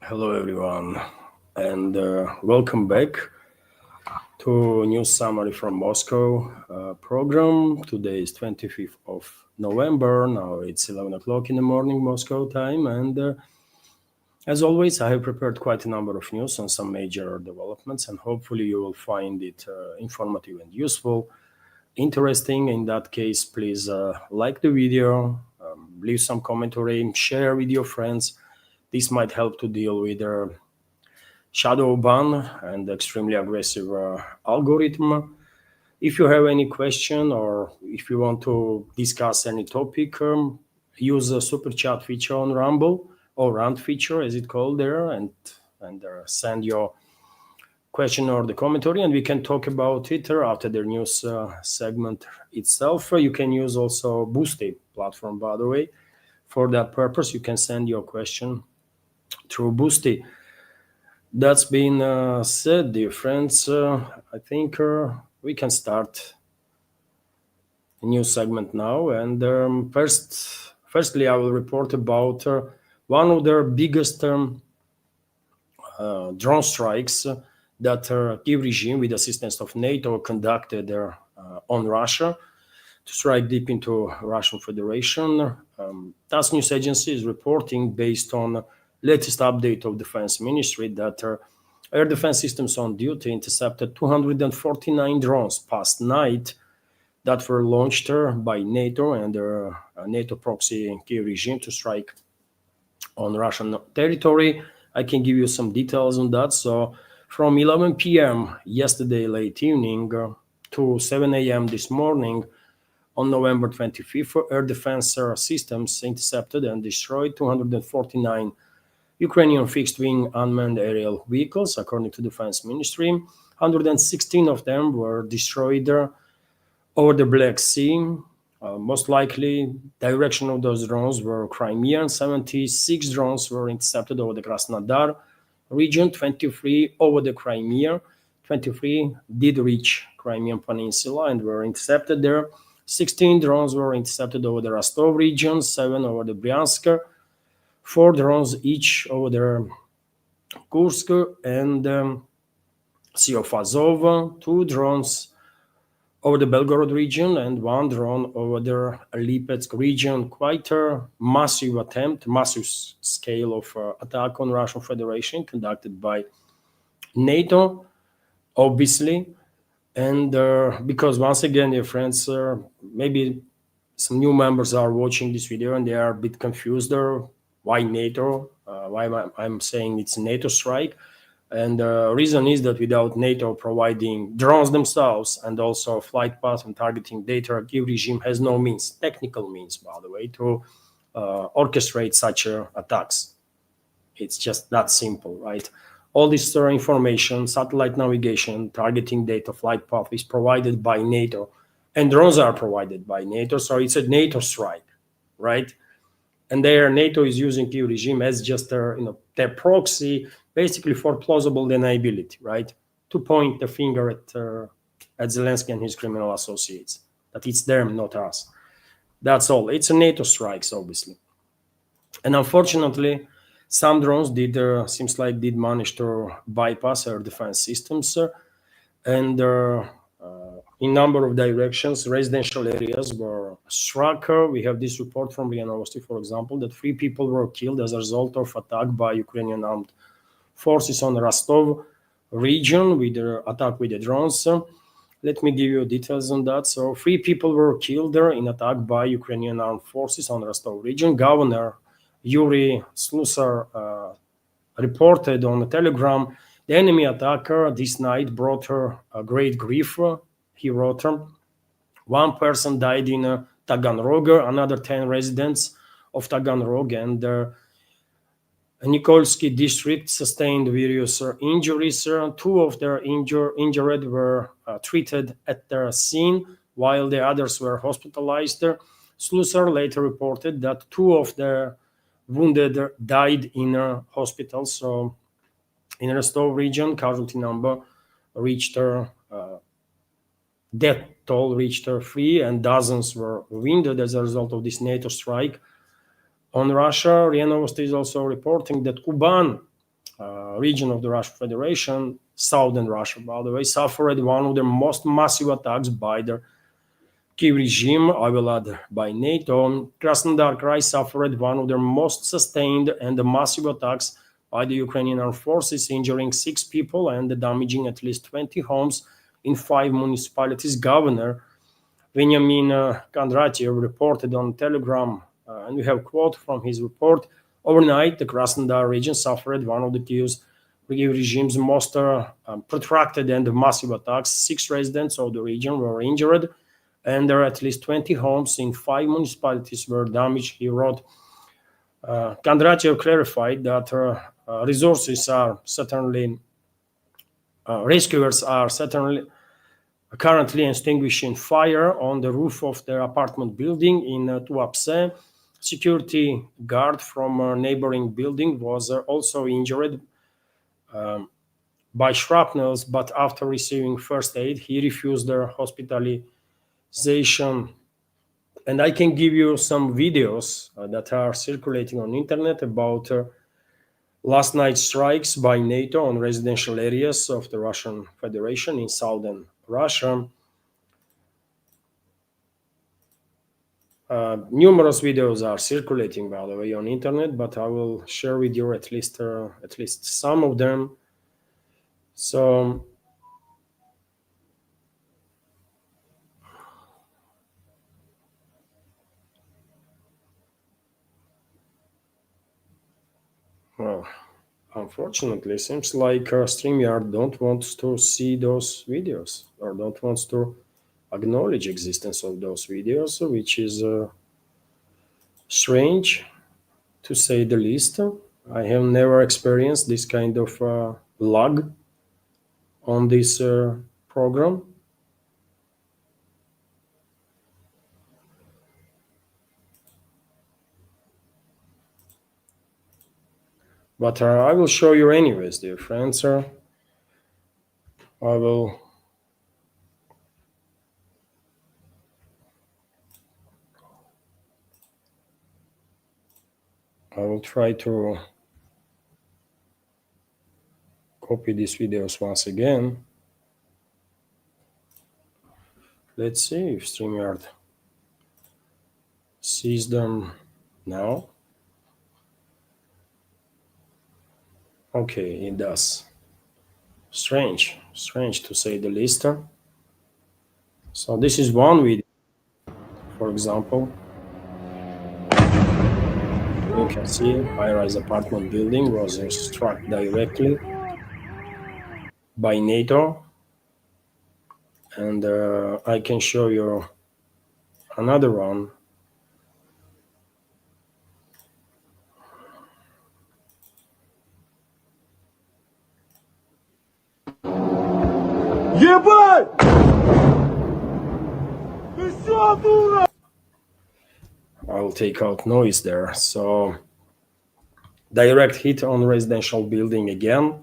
Hello, everyone, and welcome back to news summary from Moscow program. Today is 25th of November. Now it's 11 o'clock in the morning, Moscow time, and as always, I have prepared quite a number of news on some major developments, and hopefully you will find it informative and useful, interesting. In that case, please like the video, leave some commentary, share with your friends. This might help to deal with shadow ban and extremely aggressive algorithm. If you have any question or if you want to discuss any topic, use the super chat feature on Rumble or Rant feature as it called there, and send your question or the commentary, and we can talk about it after the news segment itself. You can use also Boosty platform, by the way. For that purpose, you can send your question through Boosty. That's been said, dear friends. I think we can start a new segment now. And firstly, I will report about one of the biggest drone strikes that Kiev regime, with assistance of NATO, conducted on Russia to strike deep into Russian Federation. TASS news agency is reporting based on latest update of Defense Ministry that air defense systems on duty intercepted 249 drones past night that were launched by NATO and NATO proxy Kiev regime to strike on Russian territory. I can give you some details on that. So from 11 p.m. yesterday late evening to 7 a.m. this morning, on November 25th, air defense systems intercepted and destroyed 249 Ukrainian fixed-wing unmanned aerial vehicles, according to Defense Ministry. 116 of them were destroyed over the Black Sea. Most likely, direction of those drones were Crimea, and 76 drones were intercepted over the Krasnodar region, 23 over the Crimea, 23 did reach Crimean Peninsula and were intercepted there. 16 drones were intercepted over the Rostov region, 7 over the Bryansk, 4 drones each over the Kursk and Sea of Azov, 2 drones over the Belgorod region, and 1 drone over the Lipetsk region. Quite a massive attempt, massive scale of attack on Russian Federation conducted by NATO, obviously. And because once again, dear friends, maybe some new members are watching this video and they are a bit confused why NATO, why I'm saying it's a NATO strike. And the reason is that without NATO providing drones themselves and also flight path and targeting data, Kiev regime has no means, technical means, by the way, to orchestrate such attacks. It's just that simple, right? All this information, satellite navigation, targeting data, flight path is provided by NATO, and drones are provided by NATO. So it's a NATO strike, right? And there, NATO is using Kiev regime as just their proxy, basically for plausible deniability, right? To point the finger at Zelensky and his criminal associates, that it's them, not us. That's all. It's a NATO strikes, obviously. And unfortunately, some drones seems like did manage to bypass air defense systems, and in number of directions, residential areas were struck. We have this report from RIA Novosti, for example, that 3 people were killed as a result of attack by Ukrainian armed forces on Rostov region with the attack with the drones. Let me give you details on that. So 3 people were killed in attack by Ukrainian armed forces on Rostov region. Governor Yuri Slusar reported on the Telegram, the enemy attacker this night brought her a great grief. He wrote, 1 person died in Taganrog, another 10 residents of Taganrog and Nikolsky district sustained various injuries. 2 of their injured were treated at the scene, while the others were hospitalized. Slusar later reported that 2 of the wounded died in a hospital. So in Rostov region, casualty number reached death toll reached 3 and dozens were wounded as a result of this NATO strike on Russia. RIA Novosti is also reporting that Kuban region of the Russian Federation, southern Russia, by the way, suffered one of the most massive attacks by the Kiev regime, I will add by NATO. Krasnodar Krai suffered one of the most sustained and massive attacks by the Ukrainian armed forces, injuring 6 people and damaging at least 20 homes in 5 municipalities. Governor Veniamin Kondratiev reported on Telegram, and we have a quote from his report. Overnight, the Krasnodar region suffered one of the Kiev regime's most protracted and massive attacks. 6 residents of the region were injured, and there are at least 20 homes in 5 municipalities were damaged, he wrote. Kondratiev clarified that resources are certainly, rescuers are certainly currently extinguishing fire on the roof of their apartment building in Tuapse. Security guard from a neighboring building was also injured by shrapnels, but after receiving first aid, he refused their hospitalization. And I can give you some videos that are circulating on internet about last night's strikes by NATO on residential areas of the Russian Federation in southern Russia. Numerous videos are circulating, by the way, on internet, but I will share with you at least some of them. So well, unfortunately, seems like StreamYard don't want to see those videos or don't want to acknowledge existence of those videos, which is strange to say the least. I have never experienced this kind of lag on this program. But I will show you anyways, dear friends. I will try to copy these videos once again. Let's see if StreamYard sees them now. Okay, it does. Strange to say the least. So this is one video, for example. You can see high-rise apartment building was struck directly by NATO. And I can show you another one. Ебать! Ты что, дура? I will take out noise there. So direct hit on residential building again.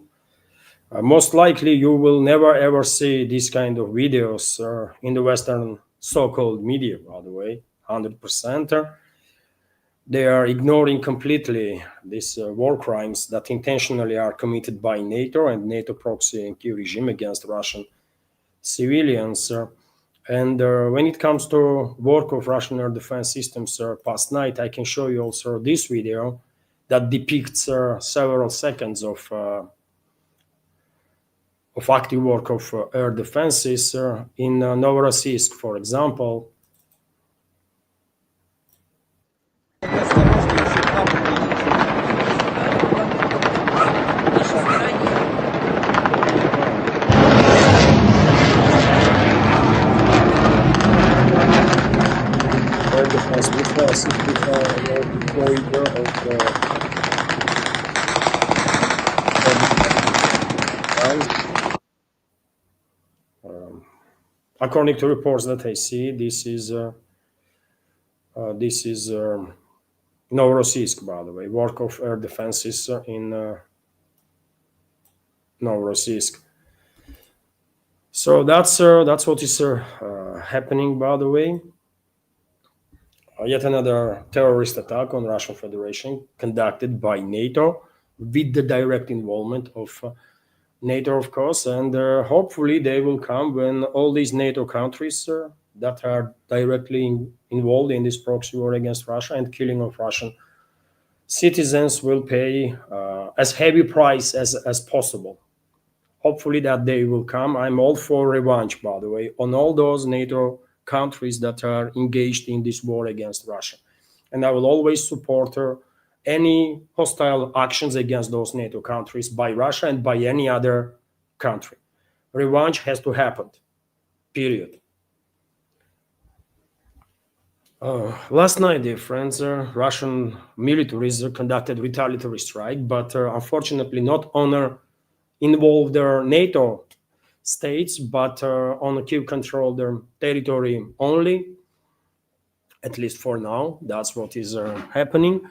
Most likely you will never ever see this kind of videos in the Western so-called media, by the way, 100%. They are ignoring completely these war crimes that intentionally are committed by NATO and NATO proxy and Kiev regime against Russian civilians. And when it comes to work of Russian air defense systems past night, I can show you also this video that depicts several seconds of active work of air defenses in Novorossiysk, for example. Air defense according to reports that I see, this is Novorossiysk, by the way, work of air defenses in Novorossiysk. So that's what is happening, by the way. Yet another terrorist attack on Russian Federation conducted by NATO with the direct involvement of NATO, of course, and hopefully they will come when all these NATO countries that are directly involved in this proxy war against Russia and killing of Russian citizens will pay as heavy price as possible. Hopefully that day will come. I'm all for revenge, by the way, on all those NATO countries that are engaged in this war against Russia. And I will always support any hostile actions against those NATO countries by Russia and by any other country. Revenge has to happen, period. Last night, dear friends, Russian militaries conducted retaliatory strike, but unfortunately not on involved NATO states, but on Kiev-controlled territory only, at least for now. That's what is happening.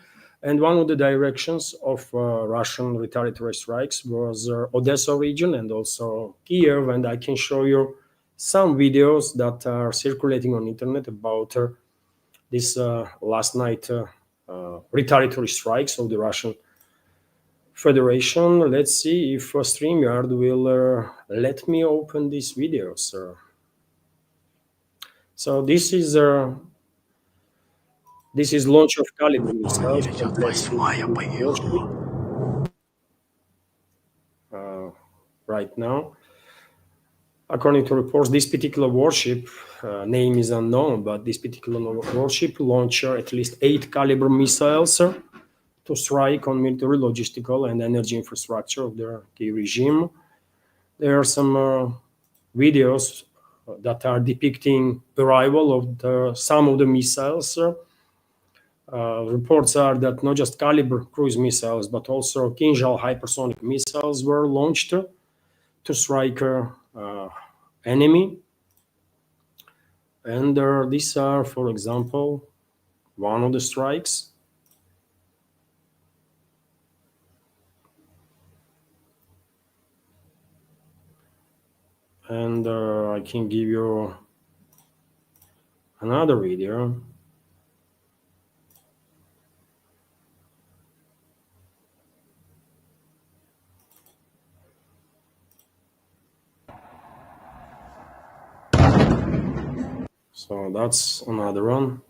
And one of the directions of Russian retaliatory strikes was Odessa region and also Kiev. And I can show you some videos that are circulating on internet about this last night retaliatory strikes of the Russian Federation. Let's see if StreamYard will let me open these videos. So this is launch of Caliber missiles. Right now, according to reports, this particular warship name is unknown, but this particular warship launched at least 8 Caliber missiles to strike on military, logistical, and energy infrastructure of the Kiev regime. There are some videos that are depicting arrival of some of the missiles. Reports are that not just Caliber cruise missiles, but also Kinzhal hypersonic missiles were launched to strike enemy. And these are, for example, one of the strikes. And I can give you another video. So that's another one.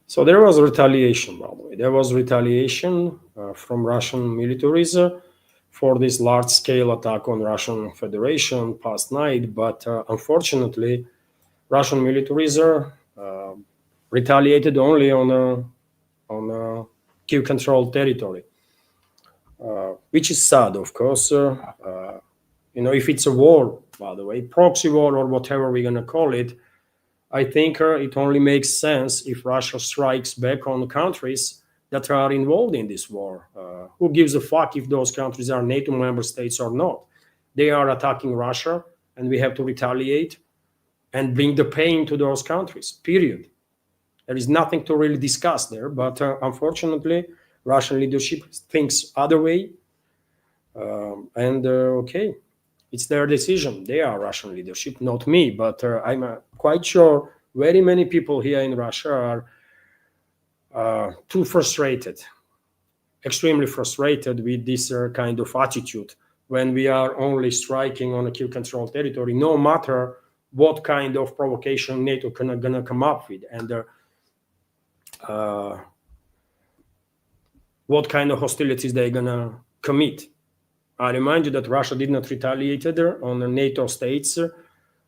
So there was retaliation, by the way. There was retaliation from Russian militaries for this large-scale attack on Russian Federation past night. But unfortunately, Russian militaries retaliated only on Kiev-controlled territory, which is sad, of course. If it's a war, by the way, proxy war or whatever we're going to call it, I think it only makes sense if Russia strikes back on countries that are involved in this war. Who gives a fuck if those countries are NATO member states or not? They are attacking Russia, and we have to retaliate and bring the pain to those countries, period. There is nothing to really discuss there, but unfortunately, Russian leadership thinks other way. Okay, it's their decision. They are Russian leadership, not me. But I'm quite sure very many people here in Russia are too frustrated, extremely frustrated with this kind of attitude when we are only striking on a Kiev-controlled territory, no matter what kind of provocation NATO gonna come up with and what kind of hostilities they're gonna commit. I remind you that Russia did not retaliate on the NATO states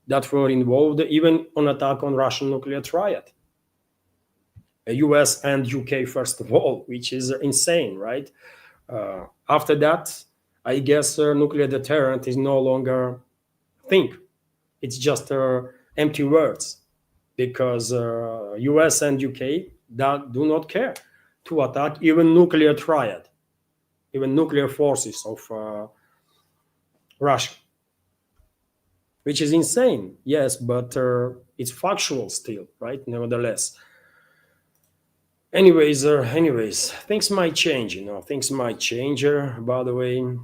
that were involved, even on attack on Russian nuclear triad. US and UK, first of all, which is insane, right? After that, I guess nuclear deterrent is no longer a thing. It's just empty words because US and UK do not care to attack even nuclear triad, even nuclear forces of Russia, which is insane. Yes, but it's factual still, right? Nevertheless. Anyways, things might change, things might change. By the way,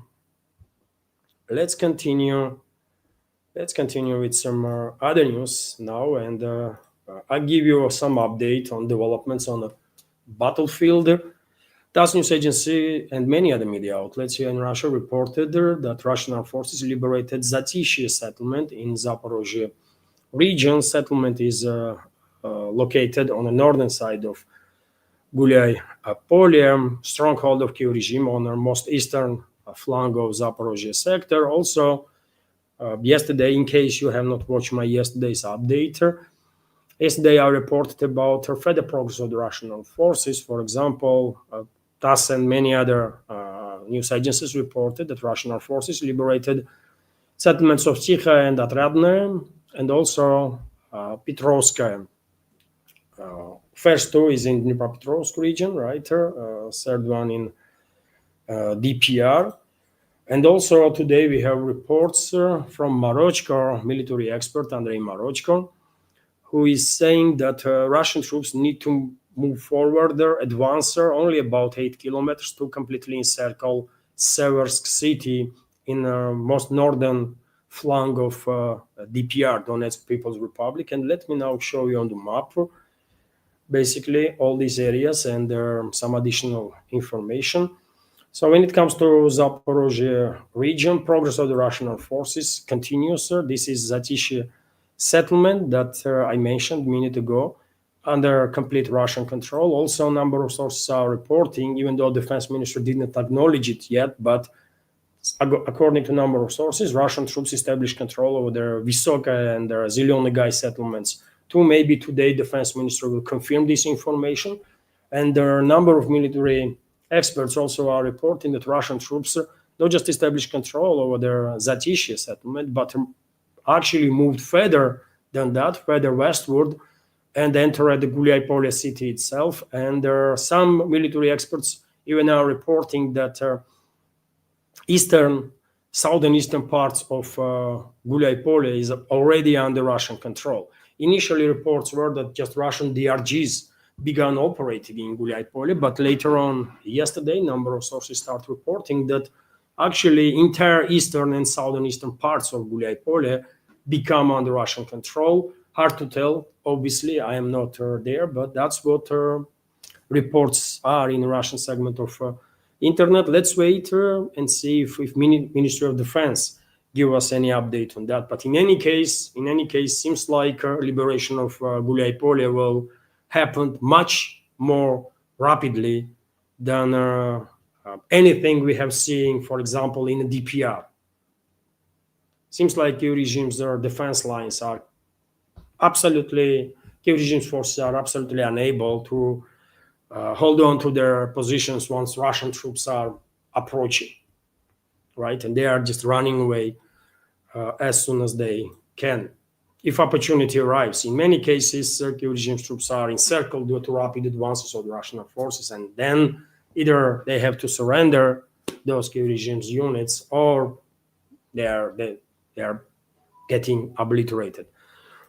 let's continue with some other news now, and I give you some update on developments on the battlefield. TASS news agency and many other media outlets here in Russia reported that Russian armed forces liberated Zatishye settlement in Zaporozhye region. Settlement is located on the northern side of Gulyai Polye, stronghold of Kiev regime on the most eastern flank of Zaporozhye sector. Also, yesterday, in case you have not watched my yesterday's update, yesterday I reported about further progress of the Russian armed forces. For example, TASS and many other news agencies reported that Russian armed forces liberated settlements of Tikha and Atradne, and also Petrovskaya. First two is in Dnipropetrovsk region, right? Third one in DPR. And also today we have reports from Marochko, military expert Andrei Marochko, who is saying that Russian troops need to move forward, advance only about 8 kilometers to completely encircle Seversk city in the most northern flank of DPR, Donetsk People's Republic. And let me now show you on the map basically all these areas and some additional information. So when it comes to Zaporozhye region, progress of the Russian armed forces continues. This is Zatishye settlement that I mentioned a minute ago, under complete Russian control. Also, a number of sources are reporting, even though Defense Minister did not acknowledge it yet, but according to a number of sources, Russian troops established control over their Vysoka and their Zelenyy settlements too. Maybe today Defense Minister will confirm this information. And there are a number of military experts also are reporting that Russian troops not just established control over their Zatishye settlement, but actually moved further than that, further westward, and entered the Gulyai Polye city itself. And there are some military experts even now reporting that southern eastern parts of Gulyai Polye is already under Russian control. Initially, reports were that just Russian DRGs began operating in Gulyai Polye, but later on, yesterday, a number of sources start reporting that actually entire eastern and southern eastern parts of Gulyai Polye become under Russian control. Hard to tell, obviously, I am not there, but that's what reports are in the Russian segment of internet. Let's wait and see if Ministry of Defense give us any update on that. But in any case, seems like liberation of Gulyai Polye will happen much more rapidly than anything we have seen, for example, in the DPR. Seems like Kiev regime's defense lines are Kiev regime's forces are absolutely unable to hold on to their positions once Russian troops are approaching, right? And they are just running away as soon as they can, if opportunity arrives. In many cases, Kiev regime's troops are encircled due to rapid advances of the Russian forces, and then either they have to surrender those Kiev regime's units, or they are getting obliterated.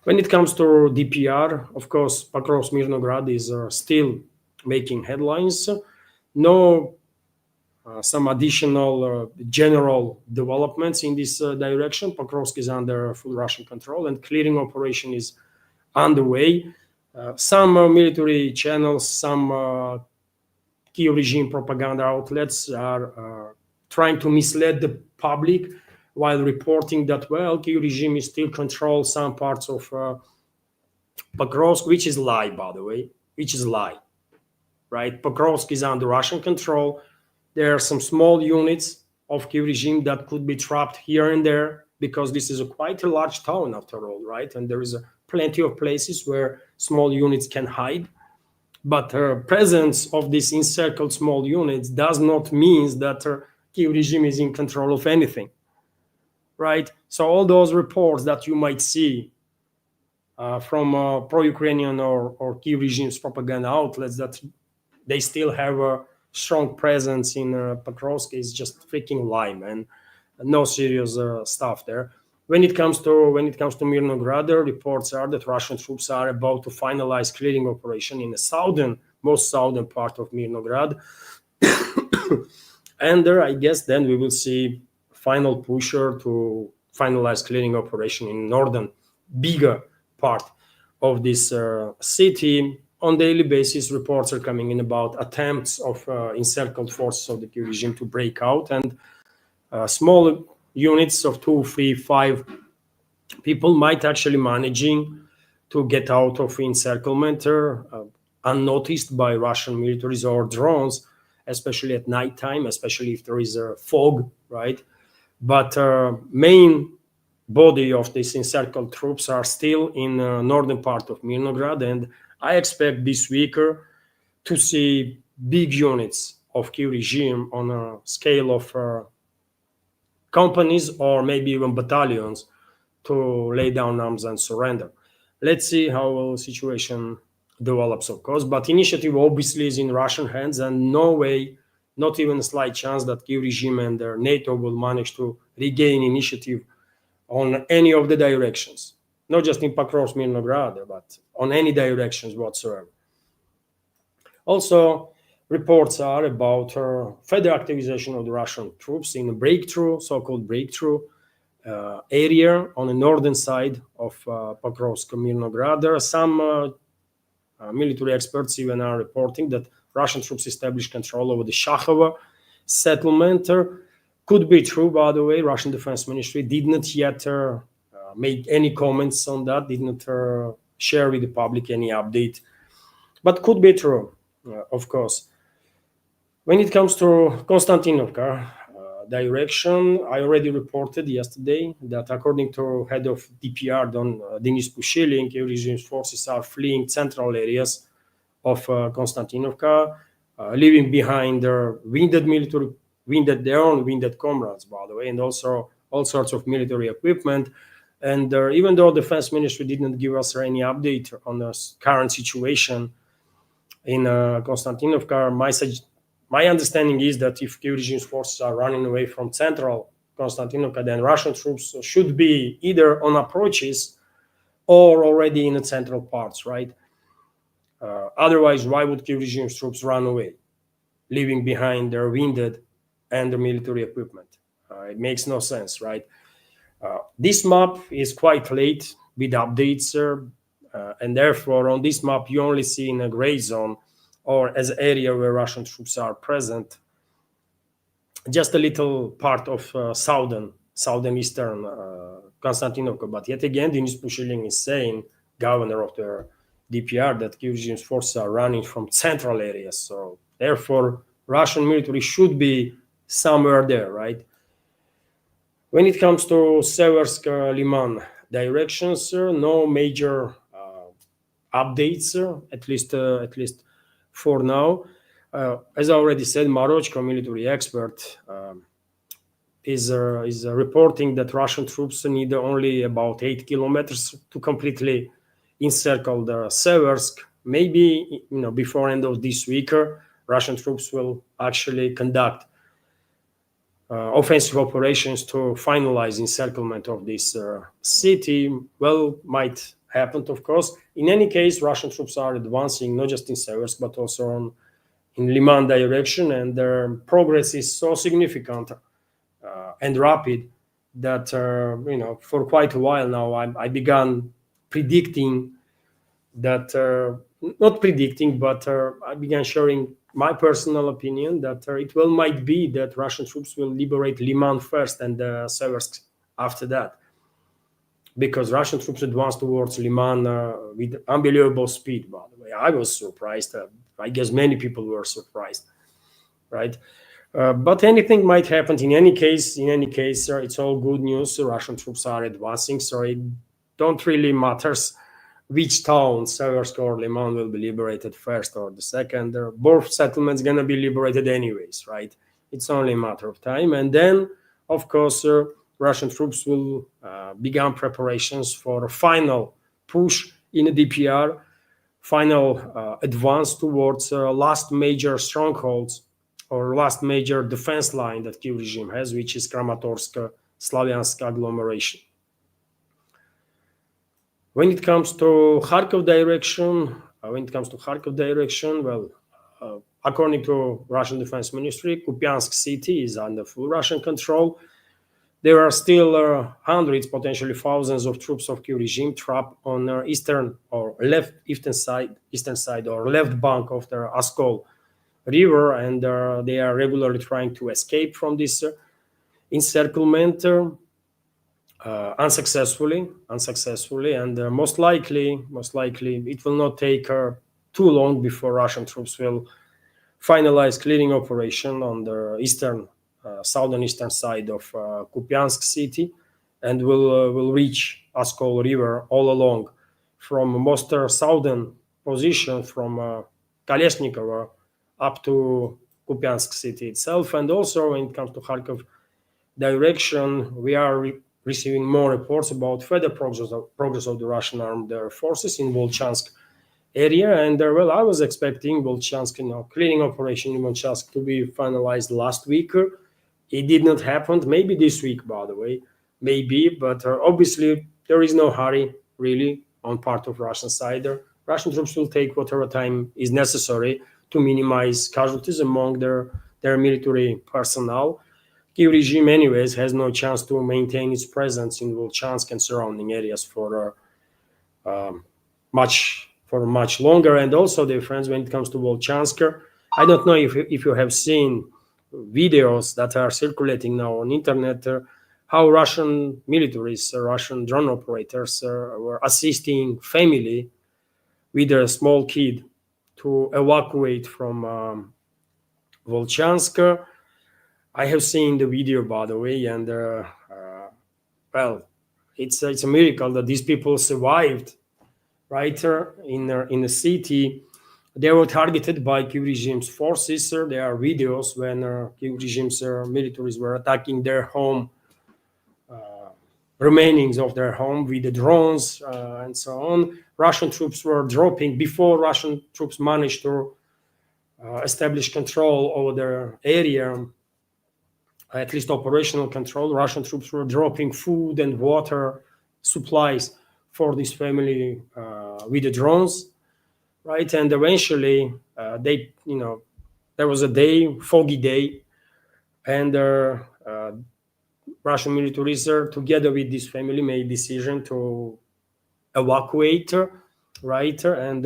When it comes to DPR, of course, Pokrovsk Mirnograd is still making headlines. No some additional general developments in this direction. Pokrovsk is under full Russian control, and clearing operation is underway. Some military channels, some Kiev regime propaganda outlets are trying to mislead the public while reporting that, well, Kiev regime is still control some parts of Pokrovsk, which is lie, by the way, right? Pokrovsk is under Russian control. There are some small units of Kiev regime that could be trapped here and there, because this is quite a large town after all, right? And there is plenty of places where small units can hide. But the presence of these encircled small units does not mean that Kiev regime is in control of anything, right? So all those reports that you might see from pro-Ukrainian or Kiev regime's propaganda outlets that they still have a strong presence in Pokrovsk is just freaking lie, man. No serious stuff there. When it comes to Mirnograd, reports are that Russian troops are about to finalize clearing operation in the most southern part of Mirnograd. And I guess then we will see final pusher to finalize clearing operation in northern, bigger part of this city. On daily basis, reports are coming in about attempts of encircled forces of the Kyiv regime to break out, and small units of 2, 3, 5 people might actually managing to get out of encirclement unnoticed by Russian militaries or drones, especially at nighttime, especially if there is a fog, right? But main body of these encircled troops are still in northern part of Mirnograd, and I expect this week to see big units of Kyiv regime on a scale of companies or maybe even battalions to lay down arms and surrender. Let's see how the situation develops, of course. But initiative obviously is in Russian hands, and no way, not even a slight chance that Kyiv regime and their NATO will manage to regain initiative on any of the directions, not just in Pakrovsk, Mirnograd, but on any directions whatsoever. Also, reports are about further activization of the Russian troops in a breakthrough, so-called breakthrough area on the northern side of Pakrovsk, Mirnograd. There are some military experts even are reporting that Russian troops established control over the Shakhova settlement. Could be true, by the way. Russian Defense Ministry did not yet make any comments on that, did not share with the public any update, but could be true, of course. When it comes to Konstantinovka direction, I already reported yesterday that according to head of DPR, Denis Pushilin, Kyiv regime's forces are fleeing central areas of Konstantinovka, leaving behind their their own wounded comrades, by the way, and also all sorts of military equipment. And even though the Defense Ministry did not give us any update on the current situation in Konstantinovka, my understanding is that if Kyiv regime's forces are running away from central Konstantinovka, then Russian troops should be either on approaches or already in the central parts, right? Otherwise, why would Kyiv regime's troops run away, leaving behind their wounded and the military equipment? It makes no sense, right? This map is quite late with updates, and therefore on this map you only see in a gray zone or as area where Russian troops are present, just a little part of southeastern Konstantinovka. But yet again, Denis Pushilin is saying, governor of the DPR, that Kyiv regime's forces are running from central areas. So therefore, Russian military should be somewhere there, right? When it comes to Seversk Liman directions, no major updates, at least for now. As I already said, Marochko, military expert, is reporting that Russian troops need only about 8 kilometers to completely encircle the Seversk. Maybe before end of this week, Russian troops will actually conduct offensive operations to finalize encirclement of this city. Well, might happen, of course. In any case, Russian troops are advancing not just in Seversk but also in Liman direction, and their progress is so significant and rapid that for quite a while now I began predicting that not predicting, but I began sharing my personal opinion that it might be that Russian troops will liberate Liman first and Seversk after that, because Russian troops advanced towards Liman with unbelievable speed. By the way, I was surprised. I guess many people were surprised, right? But anything might happen. In any case, it's all good news. Russian troops are advancing, so it don't really matters which town, Seversk or Liman, will be liberated first or the second. Both settlements gonna be liberated anyways, right? It's only a matter of time. And then, of course, Russian troops will begin preparations for a final push in the DPR, final advance towards last major strongholds or last major defense line that Kyiv regime has, which is Kramatorsk, Slavyansk agglomeration. When it comes to Kharkov direction, well, according to Russian Defense Ministry, Kupiansk city is under full Russian control. there are still hundreds, potentially thousands of troops of Kiev regime trapped on eastern or eastern side or left bank of the Askol river, and they are regularly trying to escape from this encirclement unsuccessfully, and most likely, it will not take too long before Russian troops will finalize clearing operation on the southern eastern side of Kupiansk city, and will reach Askol River all along from most southern position from Kalesnikovo up to Kupiansk city itself. And also when it comes to Kharkov direction, we are receiving more reports about further progress of the Russian armed forces in Volchansk area. And well, I was expecting Volchansk, clearing operation in Volchansk to be finalized last week. It did not happen. Maybe this week, by the way, maybe. But obviously, there is no hurry really on part of Russian side. Russian troops will take whatever time is necessary to minimize casualties among their military personnel. Kiev regime, anyways, has no chance to maintain its presence in Volchansk and surrounding areas for much longer. And also, dear friends, when it comes to Volchansk, I don't know if you have seen videos that are circulating now on internet, how Russian militaries, Russian drone operators were assisting family with a small kid to evacuate from Volchansk. I have seen the video, by the way, and well, it's a miracle that these people survived. Right in the city, they were targeted by Kiev regime's forces. There are videos when Kiev regime's militaries were attacking their home, remainings of their home with the drones and so on. Russian troops were dropping before Russian troops managed to establish control over their area. At least operational control. Russian troops were dropping food and water supplies for this family with the drones, right? And eventually, there was a foggy day, and Russian militaries, together with this family, made decision to evacuate, right? And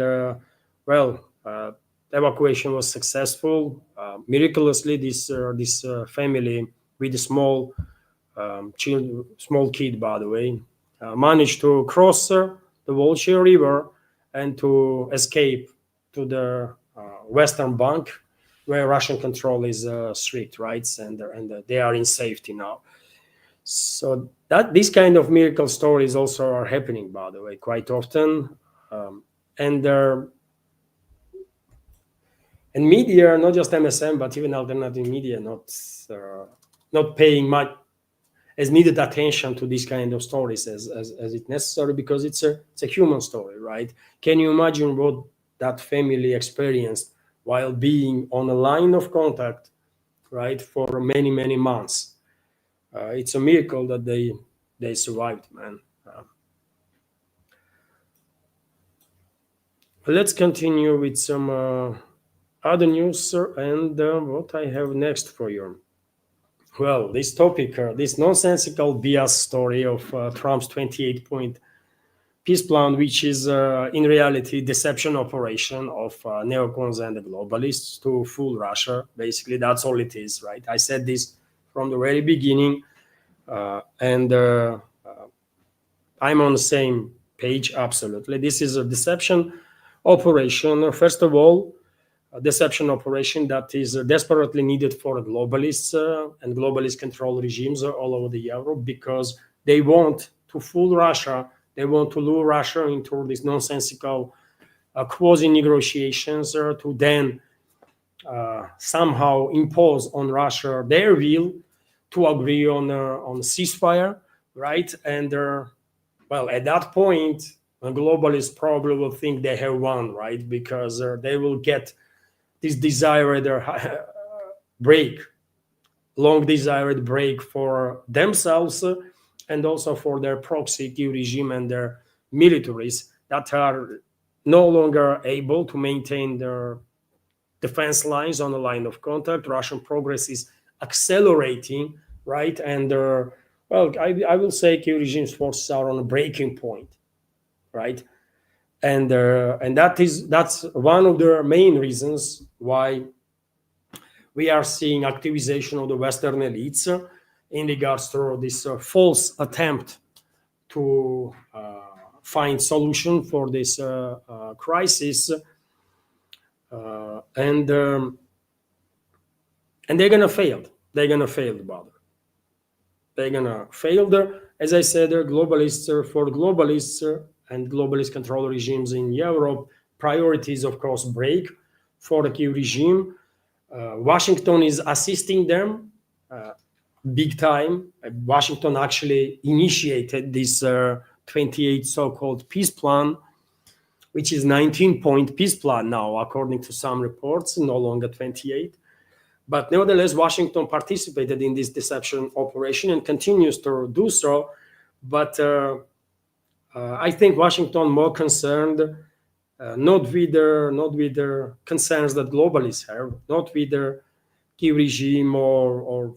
evacuation was successful. Miraculously, this family with a small kid, by the way, managed to cross the Volga River and to escape to the western bank, where Russian control is strict, right? And they are in safety now. So that these kind of miracle stories also are happening, by the way, quite often, and media, not just MSM, but even alternative media, not paying much as needed attention to these kind of stories as it's necessary, because it's a human story, right? Can you imagine what that family experienced while being on a line of contact, right, for many months? It's a miracle that they survived, man. Let's continue with some other news, and what I have next for you. Well, this topic, this nonsensical BS story of Trump's 28-point peace plan, which is in reality deception operation of neocons and the globalists to fool Russia. Basically, that's all it is, right? I said this from the very beginning, and I'm on the same page, absolutely. This is a deception operation. First of all, a deception operation that is desperately needed for globalists and globalist control regimes all over the Europe, because they want to fool Russia. They want to lure Russia into these nonsensical quasi-negotiations to then somehow impose on Russia their will to agree on a ceasefire, right? And well, at that point, the globalists probably will think they have won, right? Because they will get this desired break, long desired break for themselves and also for their proxy regime and their militaries that are no longer able to maintain their defense lines on the line of contact. Russian progress is accelerating, right? And Well, I will say Kiev regime's forces are on a breaking point, right? And that's one of the main reasons why we are seeing activization of the Western elites in regards to this false attempt to find solution for this crisis, and they're gonna fail. They're gonna fail, brother. They're gonna fail. As I said, globalists for globalists and globalist control regimes in Europe, priorities of course break for the Kiev regime. Washington is assisting them big time. Washington actually initiated this 28 so-called peace plan, which is 19-point peace plan now, according to some reports, no longer 28. But nevertheless, Washington participated in this deception operation and continues to do so. But I think Washington more concerned not with the concerns that globalists have, not with the Kiev regime or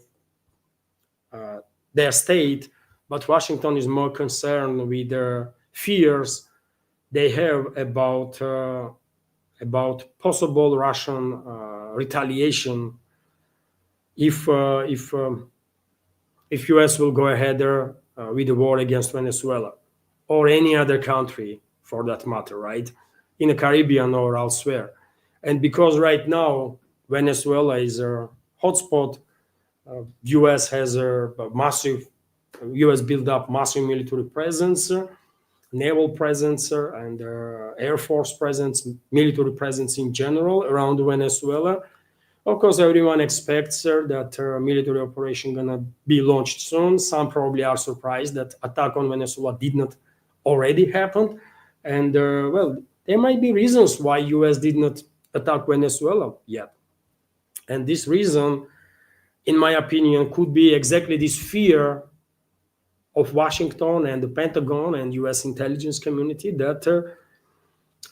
their state, but Washington is more concerned with the fears they have about possible Russian retaliation if US will go ahead with the war against Venezuela or any other country for that matter, right, in the Caribbean or elsewhere. And because right now Venezuela is a hotspot, US has a massive, US built up massive military presence, naval presence, and air force presence, military presence in general around Venezuela. Of course, everyone expects that military operation gonna be launched soon. Some probably are surprised that attack on Venezuela did not already happen. And well, there might be reasons why US did not attack Venezuela yet. And this reason, in my opinion, could be exactly this fear of Washington and the Pentagon and US intelligence community that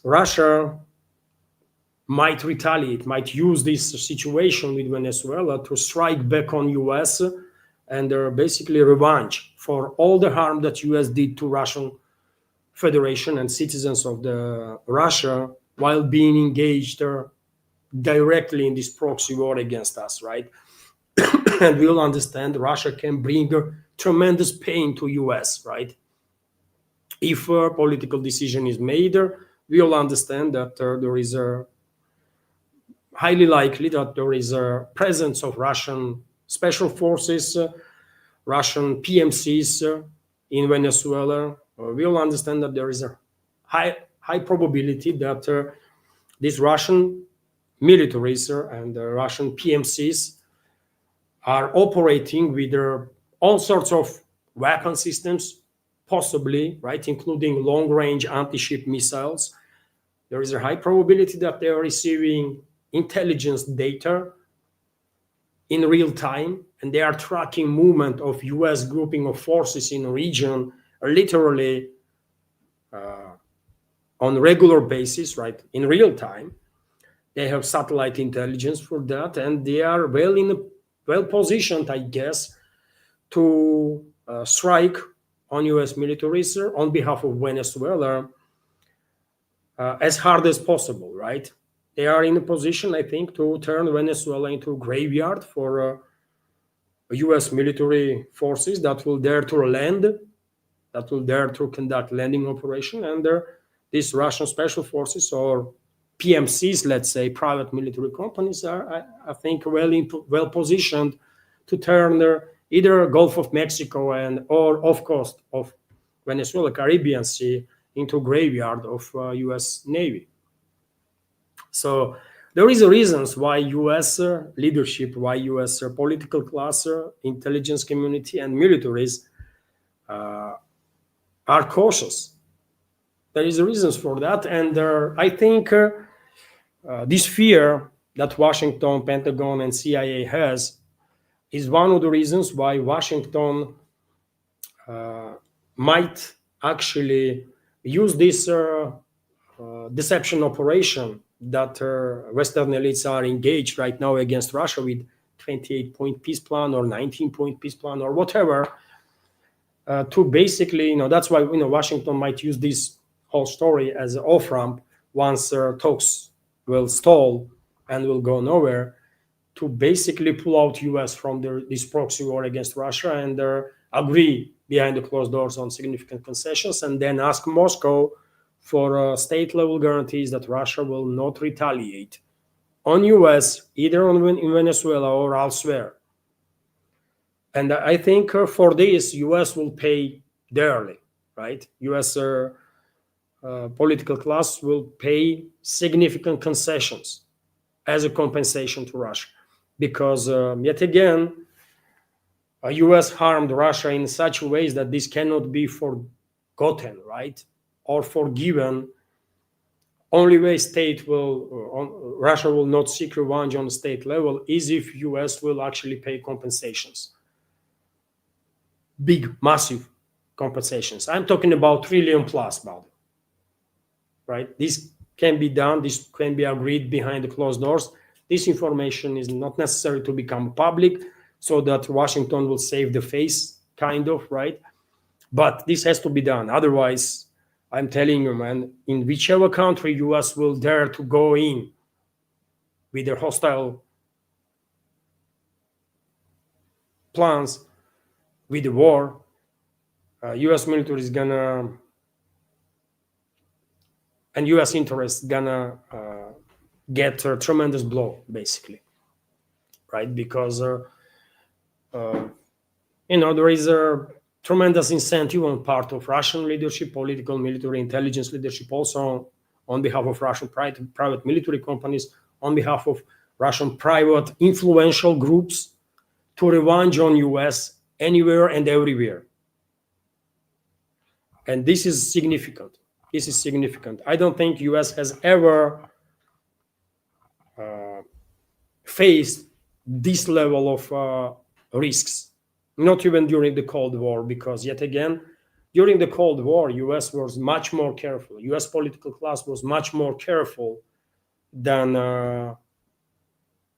Russia might retaliate, might use this situation with Venezuela to strike back on US and basically revenge for all the harm that US did to Russian Federation and citizens of the Russia while being engaged directly in this proxy war against us, right? And we'll understand Russia can bring tremendous pain to US, right? If a political decision is made, we'll understand that there is a highly likely that there is a presence of Russian special forces, Russian PMCs in Venezuela. We'll understand that there is a high probability that these Russian militaries and Russian PMCs are operating with all sorts of weapon systems, possibly, right, including long-range anti-ship missiles. There is a high probability that they are receiving intelligence data in real time, and they are tracking movement of US grouping of forces in the region literally on regular basis, right, in real time. They have satellite intelligence for that, and they are well positioned, I guess, to strike on US militaries on behalf of Venezuela as hard as possible, right? They are in a position, I think, to turn Venezuela into a graveyard for US military forces that will dare to land, that will dare to conduct landing operation, and these Russian special forces or PMCs, let's say, private military companies, are, I think, well positioned to turn either Gulf of Mexico or off coast of Venezuela, Caribbean Sea, into graveyard of U.S. Navy. So there is reasons why U.S. Leadership, why U.S. Political class, intelligence community, and militaries are cautious. There is reasons for that, and I think this fear that Washington, Pentagon, and CIA has is one of the reasons why Washington might actually use this deception operation that Western elites are engaged right now against Russia with 28-point peace plan or 19-point peace plan or whatever, to basically, that's why Washington might use this whole story as an off-ramp once talks will stall and will go nowhere, to basically pull out US from this proxy war against Russia and agree behind the closed doors on significant concessions, and then ask Moscow for state-level guarantees that Russia will not retaliate on US, either in Venezuela or elsewhere. And I think for this, US will pay dearly, right? US political class will pay significant concessions as a compensation to Russia, because yet again, US harmed Russia in such ways that this cannot be forgotten, right? Or forgiven. Only way Russia will not seek revenge on the state level is if US will actually pay compensations. Big, massive compensations. I'm talking about trillion plus, about it, right? This can be done. This can be agreed behind the closed doors. This information is not necessary to become public so that Washington will save the face, kind of, right? But this has to be done. Otherwise, I'm telling you, man, in whichever country US will dare to go in with their hostile plans with the war, US military is gonna, and US interests gonna get a tremendous blow, basically, right? Because there is a tremendous incentive on part of Russian leadership, political, military, intelligence leadership, also on behalf of Russian private military companies, on behalf of Russian private influential groups, to revenge on US anywhere and everywhere. And this is significant. This is significant. I don't think US has ever faced this level of risks, not even during the Cold War, because yet again, during the Cold War, US was much more careful. US political class was much more careful than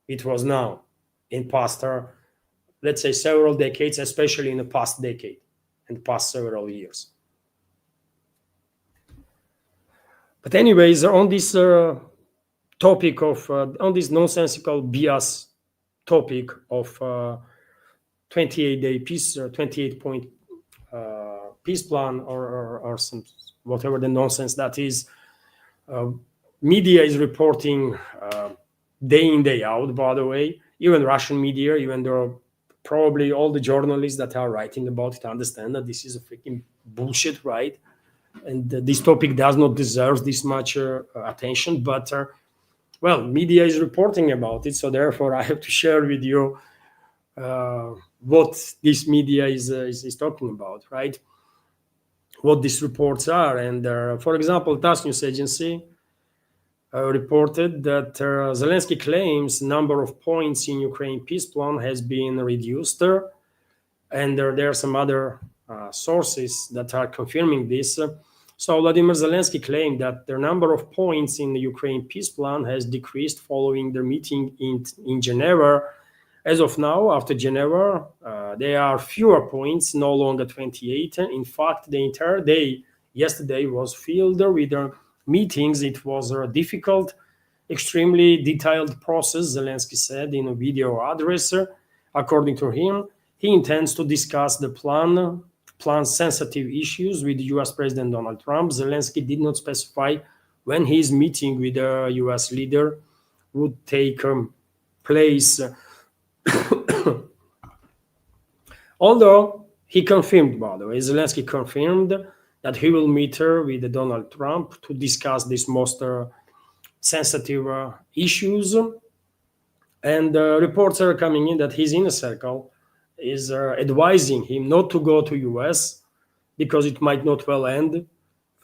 it was now in past, let's say, several decades, especially in the past decade and past several years. But anyways, on this topic of, on this nonsensical BS topic of 28-day peace, 28-point peace plan, or some whatever the nonsense that is, media is reporting day in, day out, by the way. Even Russian media, even though probably all the journalists that are writing about it understand that this is a freaking bullshit, right? And this topic does not deserve this much attention, but well, media is reporting about it, so therefore I have to share with you what this media is talking about, right? What these reports are. And for example, TASS news agency reported that Zelensky claims number of points in Ukraine peace plan has been reduced, and there are some other sources that are confirming this. So Vladimir Zelensky claimed that the number of points in the Ukraine peace plan has decreased following their meeting in Geneva. As of now, after Geneva, there are fewer points, no longer 28. In fact, the entire day yesterday was filled with meetings. It was a difficult, extremely detailed process, Zelensky said in a video address. According to him, he intends to discuss the plan's sensitive issues with US President Donald Trump. Zelensky did not specify when his meeting with the US leader would take place. Although he confirmed, by the way, Zelensky confirmed that he will meet with Donald Trump to discuss these most sensitive issues. And reports are coming in that his inner circle is advising him not to go to US because it might not well end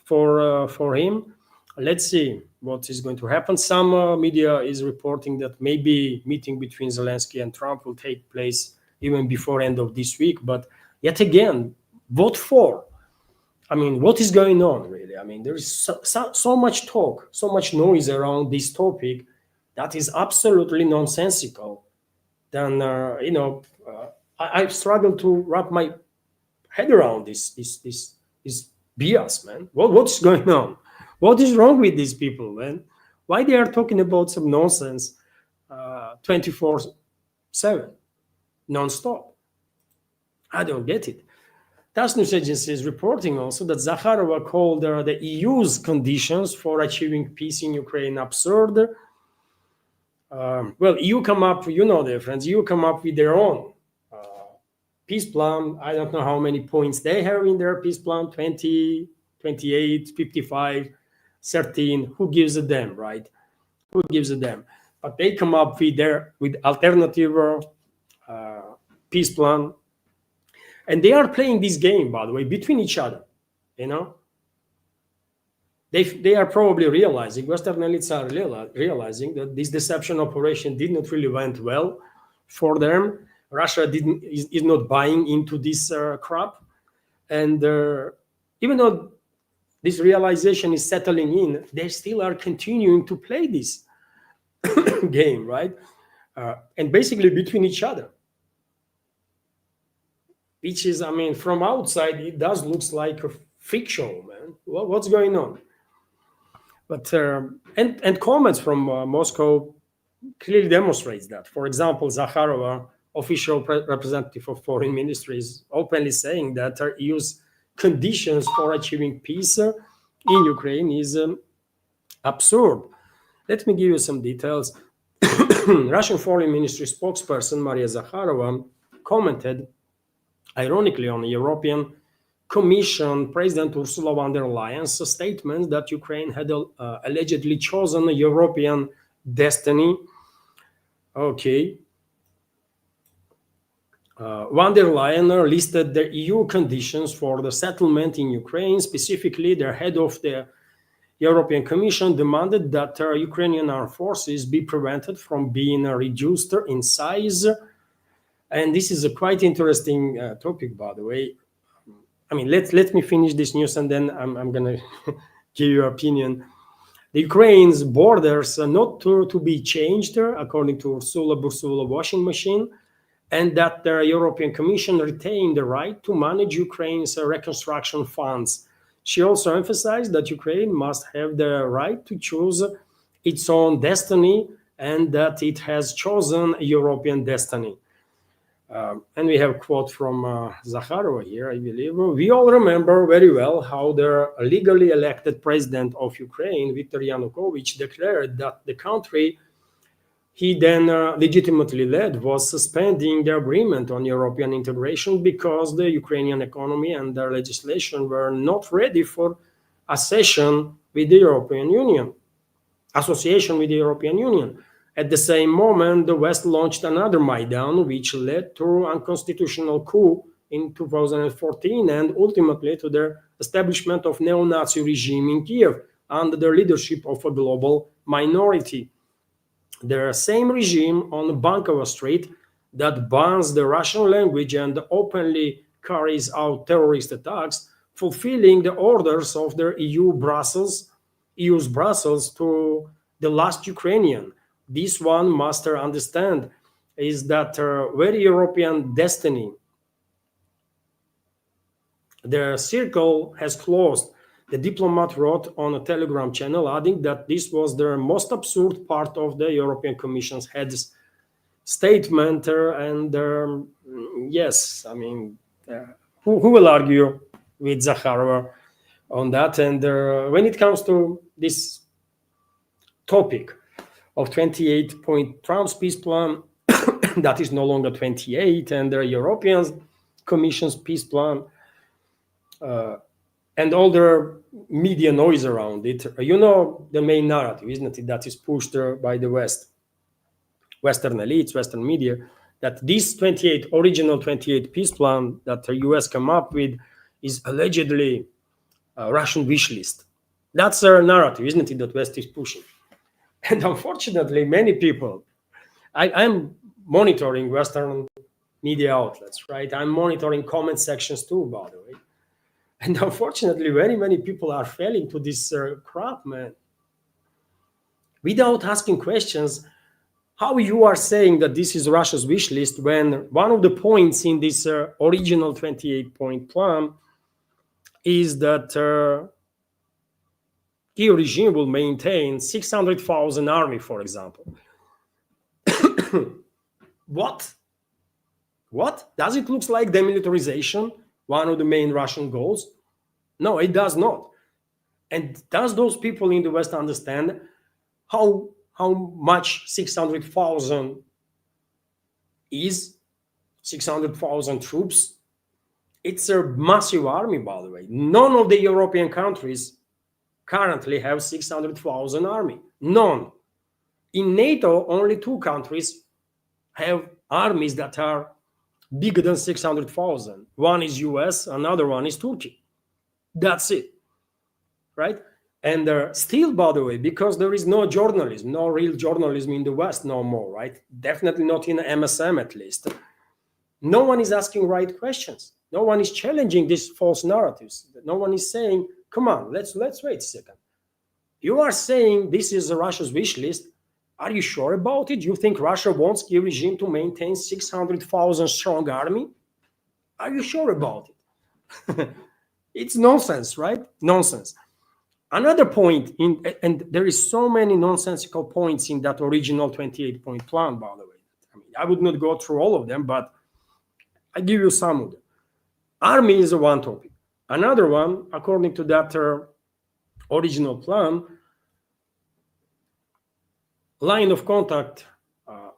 for him. Let's see what is going to happen. Some media is reporting that maybe meeting between Zelensky and Trump will take place even before end of this week. But yet again, what for? I mean, what is going on, really? I mean, there is so much talk, so much noise around this topic that is absolutely nonsensical. Then, I've struggled to wrap my head around this BS, man. What's going on? What is wrong with these people, man? Why they are talking about some nonsense 24/7, non-stop? I don't get it. TASS news agency is reporting also that Zakharova called the EU's conditions for achieving peace in Ukraine absurd. Well, EU come up, you know, their friends, EU come up with their own peace plan. I don't know how many points they have in their peace plan, 20, 28, 55, 13. Who gives a damn, right? Who gives a damn? But they come up with alternative peace plan. And they are playing this game, by the way, between each other, you know? They are probably realizing, Western elites are realizing that this deception operation did not really went well for them. Russia is not buying into this crap. And even though this realization is settling in, they still are continuing to play this game, right? And basically between each other. Which is, I mean, from outside, it does looks like a freak show, man. What's going on? But and comments from Moscow clearly demonstrates that. For example, Zakharova, official representative of foreign ministry, is openly saying that EU's conditions for achieving peace in Ukraine is absurd. Let me give you some details. Russian foreign ministry spokesperson Maria Zakharova commented ironically on the European Commission President Ursula von der Leyen's statement that Ukraine had allegedly chosen a European destiny. Okay. Von der Leyen listed the EU conditions for the settlement in Ukraine. Specifically, the head of the European Commission demanded that Ukrainian armed forces be prevented from being reduced in size. And this is a quite interesting topic, by the way. I mean, let me finish this news and then I'm going to give you an opinion. The Ukraine's borders are not to be changed, according to Ursula Bursula washing machine, and that the European Commission retained the right to manage Ukraine's reconstruction funds. She also emphasized that Ukraine must have the right to choose its own destiny and that it has chosen a European destiny. And we have a quote from Zakharova here, I believe. We all remember very well how the legally elected president of Ukraine, Viktor Yanukovych, declared that the country he then legitimately led was suspending the agreement on European integration because the Ukrainian economy and their legislation were not ready for association with the European Union. At the same moment, the West launched another Maidan, which led to unconstitutional coup in 2014 and ultimately to the establishment of neo-Nazi regime in Kiev under the leadership of a global minority. The same regime on Bankova Street that bans the Russian language and openly carries out terrorist attacks, fulfilling the orders of the EU's Brussels to the last Ukrainian. This one must understand is that very European destiny. The circle has closed. The diplomat wrote on a Telegram channel, adding that this was the most absurd part of the European Commission's head's statement. Yes, I mean, who will argue with Zakharova on that? And when it comes to this topic of 28-point Trump's peace plan, that is no longer 28, and the European Commission's peace plan, and all the media noise around it. You know the main narrative, isn't it, that is pushed by the Western elites, Western media, that this original 28 peace plan that the US come up with is allegedly a Russian wish list. That's a narrative, isn't it, that West is pushing. And unfortunately, many people, I'm monitoring Western media outlets, right? I'm monitoring comment sections too, by the way. And unfortunately, very many people are falling to this crap, man. Without asking questions, how you are saying that this is Russia's wish list when one of the points in this original 28-point plan is that Kiev regime will maintain 600,000 army, for example. What? What? Does it look like demilitarization, one of the main Russian goals? No, it does not. And does those people in the West understand how much 600,000 is? 600,000 troops? It's a massive army, by the way. None of the European countries currently have 600,000 army. None. In NATO, only 2 countries have armies that are bigger than 600,000. One is US, another one is Turkey. That's it, right? And still, by the way, because there is no journalism, no real journalism in the West no more, right? Definitely not in MSM at least. No one is asking right questions. No one is challenging these false narratives. No one is saying, come on, let's wait a second. You are saying this is Russia's wish list. Are you sure about it? You think Russia wants Kiev regime to maintain 600,000 strong army? Are you sure about it? It's nonsense, right? Nonsense. Another point, and there is so many nonsensical points in that original 28-point plan, by the way. I mean, I would not go through all of them, but I give you some of them. Army is one topic. Another one, according to that original plan, line of contact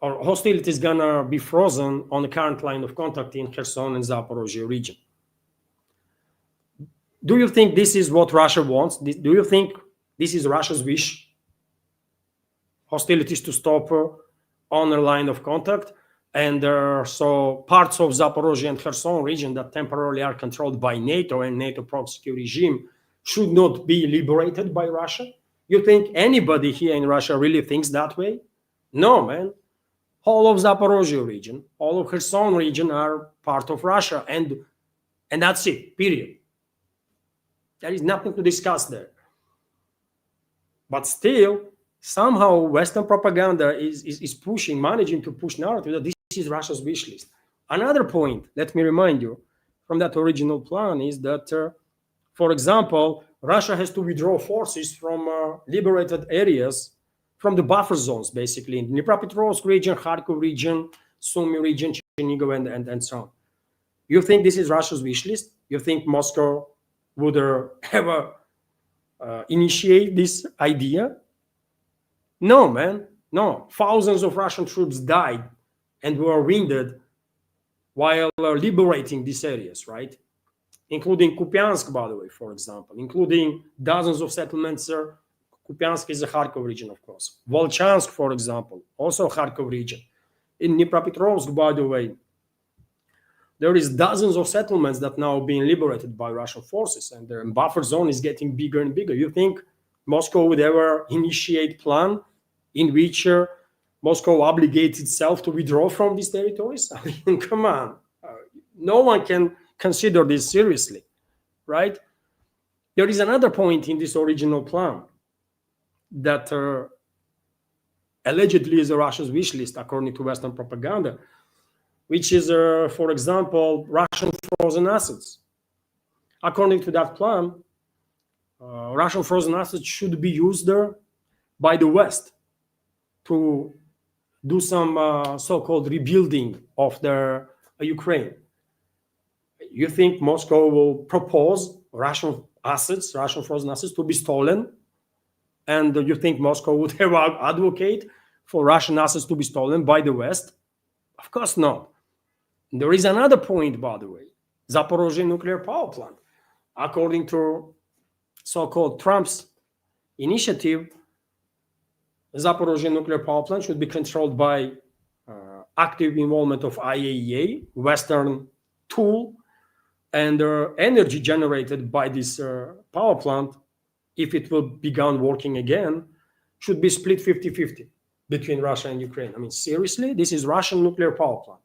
or hostilities gonna be frozen on the current line of contact in Kherson and Zaporozhye region. Do you think this is what Russia wants? Do you think this is Russia's wish? Hostilities to stop on a line of contact, and so parts of Zaporozhye and Kherson region that temporarily are controlled by NATO and NATO proxy regime should not be liberated by Russia? You think anybody here in Russia really thinks that way? No, man. All of Zaporozhye region, all of Kherson region are part of Russia, and that's it, period. There is nothing to discuss there. But still, somehow Western propaganda is pushing, managing to push narrative that this is Russia's wish list. Another point, let me remind you, from that original plan is that, for example, Russia has to withdraw forces from liberated areas, from the buffer zones, basically, in Dnipropetrovsk region, Kharkov region, Sumy region, Chernihiv, and so on. You think this is Russia's wish list? You think Moscow would ever initiate this idea? No, man, no. Thousands of Russian troops died and were wounded while liberating these areas, right? Including Kupiansk, by the way, for example, including dozens of settlements. Kupiansk is the Kharkov region, of course. Volchansk, for example, also Kharkov region. In Dnipropetrovsk, by the way, there is dozens of settlements that now being liberated by Russian forces, and their buffer zone is getting bigger and bigger. You think Moscow would ever initiate plan in which Moscow obligates itself to withdraw from these territories? I mean, come on. No one can consider this seriously, right? There is another point in this original plan that allegedly is Russia's wish list, according to Western propaganda, which is, for example, Russian frozen assets. According to that plan, Russian frozen assets should be used by the West to do some so-called rebuilding of their Ukraine. You think Moscow will propose Russian assets, Russian frozen assets, to be stolen? And you think Moscow would ever advocate for Russian assets to be stolen by the West? Of course not. There is another point, by the way, Zaporozhye nuclear power plant. According to so-called Trump's initiative, Zaporozhye nuclear power plant should be controlled by active involvement of IAEA, Western tool, and energy generated by this power plant, if it will begin working again, should be split 50-50 between Russia and Ukraine. I mean, seriously? This is Russian nuclear power plant.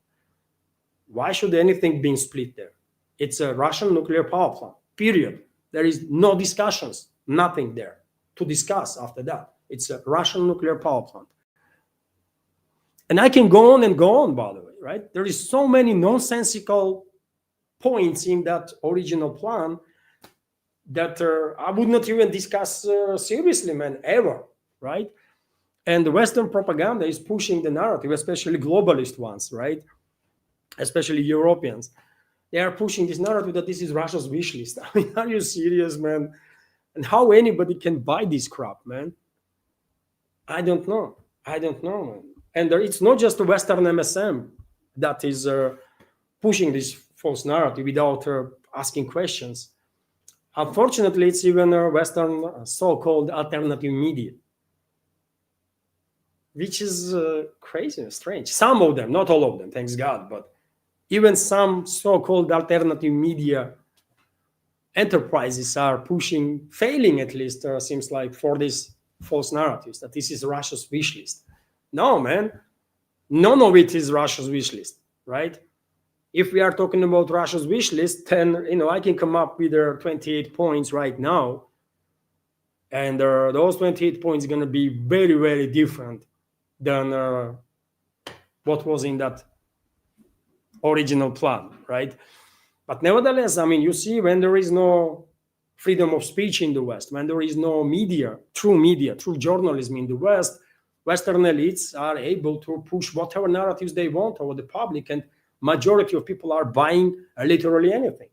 Why should anything be split there? It's a Russian nuclear power plant, period. There is no discussions, nothing there to discuss after that. It's a Russian nuclear power plant. And I can go on and go on, by the way, right? There is so many nonsensical points in that original plan that I would not even discuss seriously, man, ever, right? And the Western propaganda is pushing the narrative, especially globalist ones, right? Especially Europeans. They are pushing this narrative that this is Russia's wish list. I mean, are you serious, man? And how anybody can buy this crap, man? I don't know. I don't know, man. And it's not just the Western MSM that is pushing this false narrative without asking questions. Unfortunately, it's even Western so-called alternative media, which is crazy and strange. Some of them, not all of them, thanks God, but even some so-called alternative media enterprises are pushing, failing at least, seems like, for these false narratives that this is Russia's wish list. No, man, none of it is Russia's wish list, right? If we are talking about Russia's wish list, then I can come up with 28 points right now, and those 28 points are going to be very, very different than what was in that original plan, right? But nevertheless, I mean, you see, when there is no freedom of speech in the West, when there is no media, true journalism in the West, Western elites are able to push whatever narratives they want over the public, and majority of people are buying literally anything,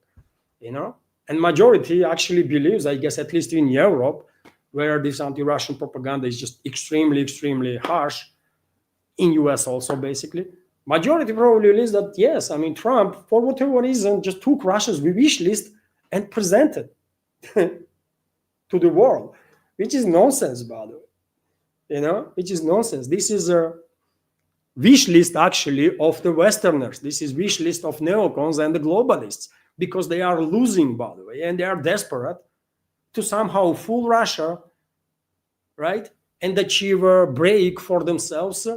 And majority actually believes, I guess, at least in Europe, where this anti-Russian propaganda is just extremely, extremely harsh, in US also, basically, majority probably believes that, yes, I mean, Trump, for whatever reason, just took Russia's wish list and presented to the world, which is nonsense, by the way, which is nonsense. This is a wish list, actually, of the Westerners. This is wish list of neocons and the globalists, because they are losing, by the way, and they are desperate to somehow fool Russia, right, and achieve a break for themselves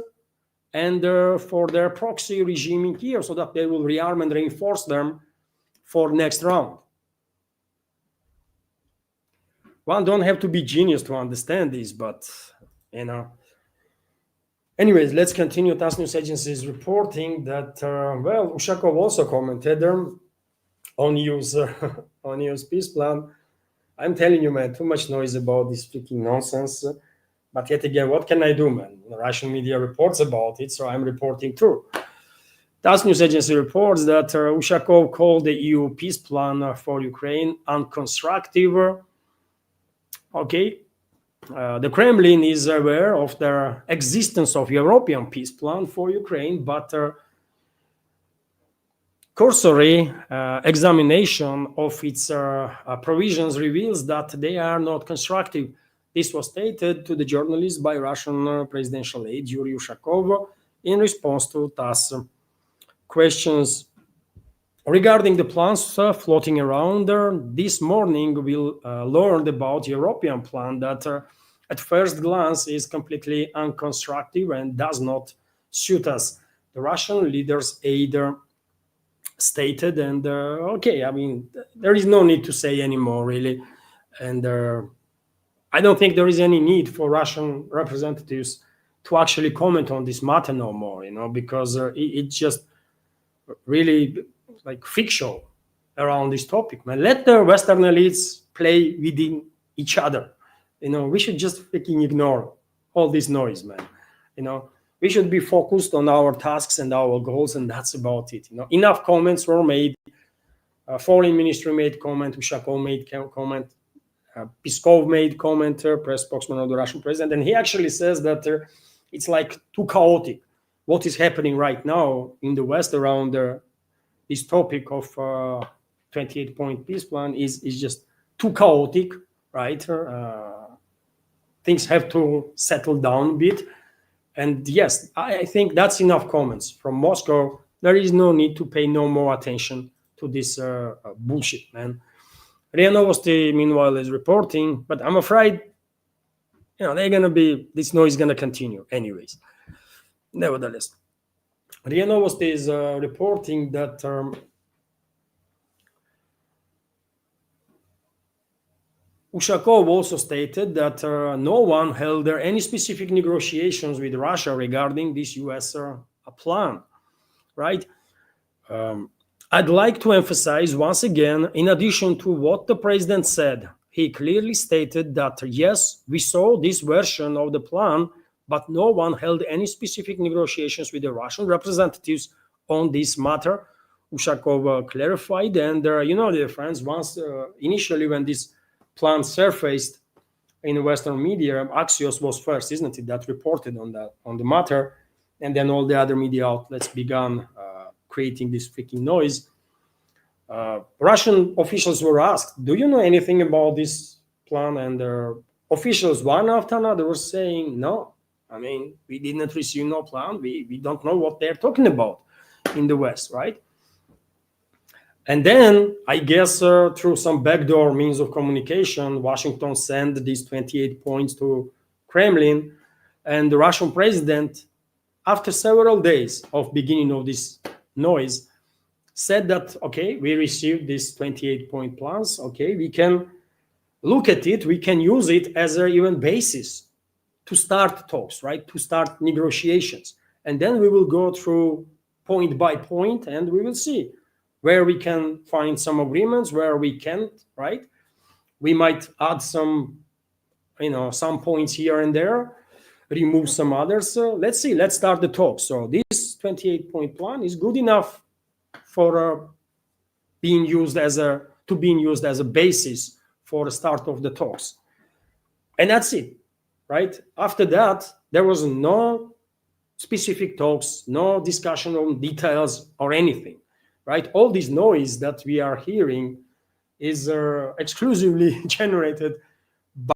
and for their proxy regime in here, so that they will rearm and reinforce them for next round. One don't have to be genius to understand this, but Anyways, let's continue. TASS News Agency is reporting that Ushakov also commented on EU's peace plan. I'm telling you, man, too much noise about this freaking nonsense. But yet again, what can I do, man? The Russian media reports about it, so I'm reporting too. TASS News Agency reports that Ushakov called the EU peace plan for Ukraine unconstructive. Okay. The Kremlin is aware of the existence of European peace plan for Ukraine, but cursory examination of its provisions reveals that they are not constructive. This was stated to the journalist by Russian presidential aide Yuri Ushakov in response to TASS questions regarding the plans floating around. This morning, we'll learn about European plan that at first glance is completely unconstructive and does not suit us. The Russian leaders aide stated, and okay, I mean, there is no need to say anymore, really. And I don't think there is any need for Russian representatives to actually comment on this matter no more, because it's just really like fiction around this topic, man. Let the Western elites play within each other. We should just freaking ignore all this noise, man. We should be focused on our tasks and our goals, and that's about it. Enough comments were made. Foreign Ministry made comment, Ushakov made comment, Peskov made comment, press spokesman of the Russian president, and he actually says that it's like too chaotic. What is happening right now in the West around this topic of 28-point peace plan is just too chaotic, right? Things have to settle down a bit. And yes, I think that's enough comments from Moscow. There is no need to pay no more attention to this bullshit, man. RIA Novosti, meanwhile, is reporting, but I'm afraid, this noise is going to continue anyways. Nevertheless, RIA Novosti is reporting that Ushakov also stated that no one held any specific negotiations with Russia regarding this U.S. Plan, right? I'd like to emphasize once again, in addition to what the president said, he clearly stated that yes, we saw this version of the plan, but no one held any specific negotiations with the Russian representatives on this matter. Ushakov clarified, and dear friends, once initially when this plan surfaced in Western media, Axios was first, isn't it, that reported on the matter, and then all the other media outlets began creating this freaking noise. Russian officials were asked, "Do you know anything about this plan?" And officials, one after another, were saying, "No. I mean, we didn't receive no plan. We don't know what they're talking about in the West, right?" And then, I guess, through some backdoor means of communication, Washington sent these 28 points to Kremlin, and the Russian president, after several days of beginning of this noise, said that, okay, we received these 28-point plans. Okay, we can look at it. We can use it as an even basis to start talks, right? To start negotiations. And then we will go through point by point, and we will see where we can find some agreements, where we can't, right? We might add some points here and there, remove some others. So let's see, let's start the talk. So this 28-point plan is good enough for being used as a basis for the start of the talks. And that's it, right? After that, there was no specific talks, no discussion on details or anything. Right, all this noise that we are hearing is exclusively generated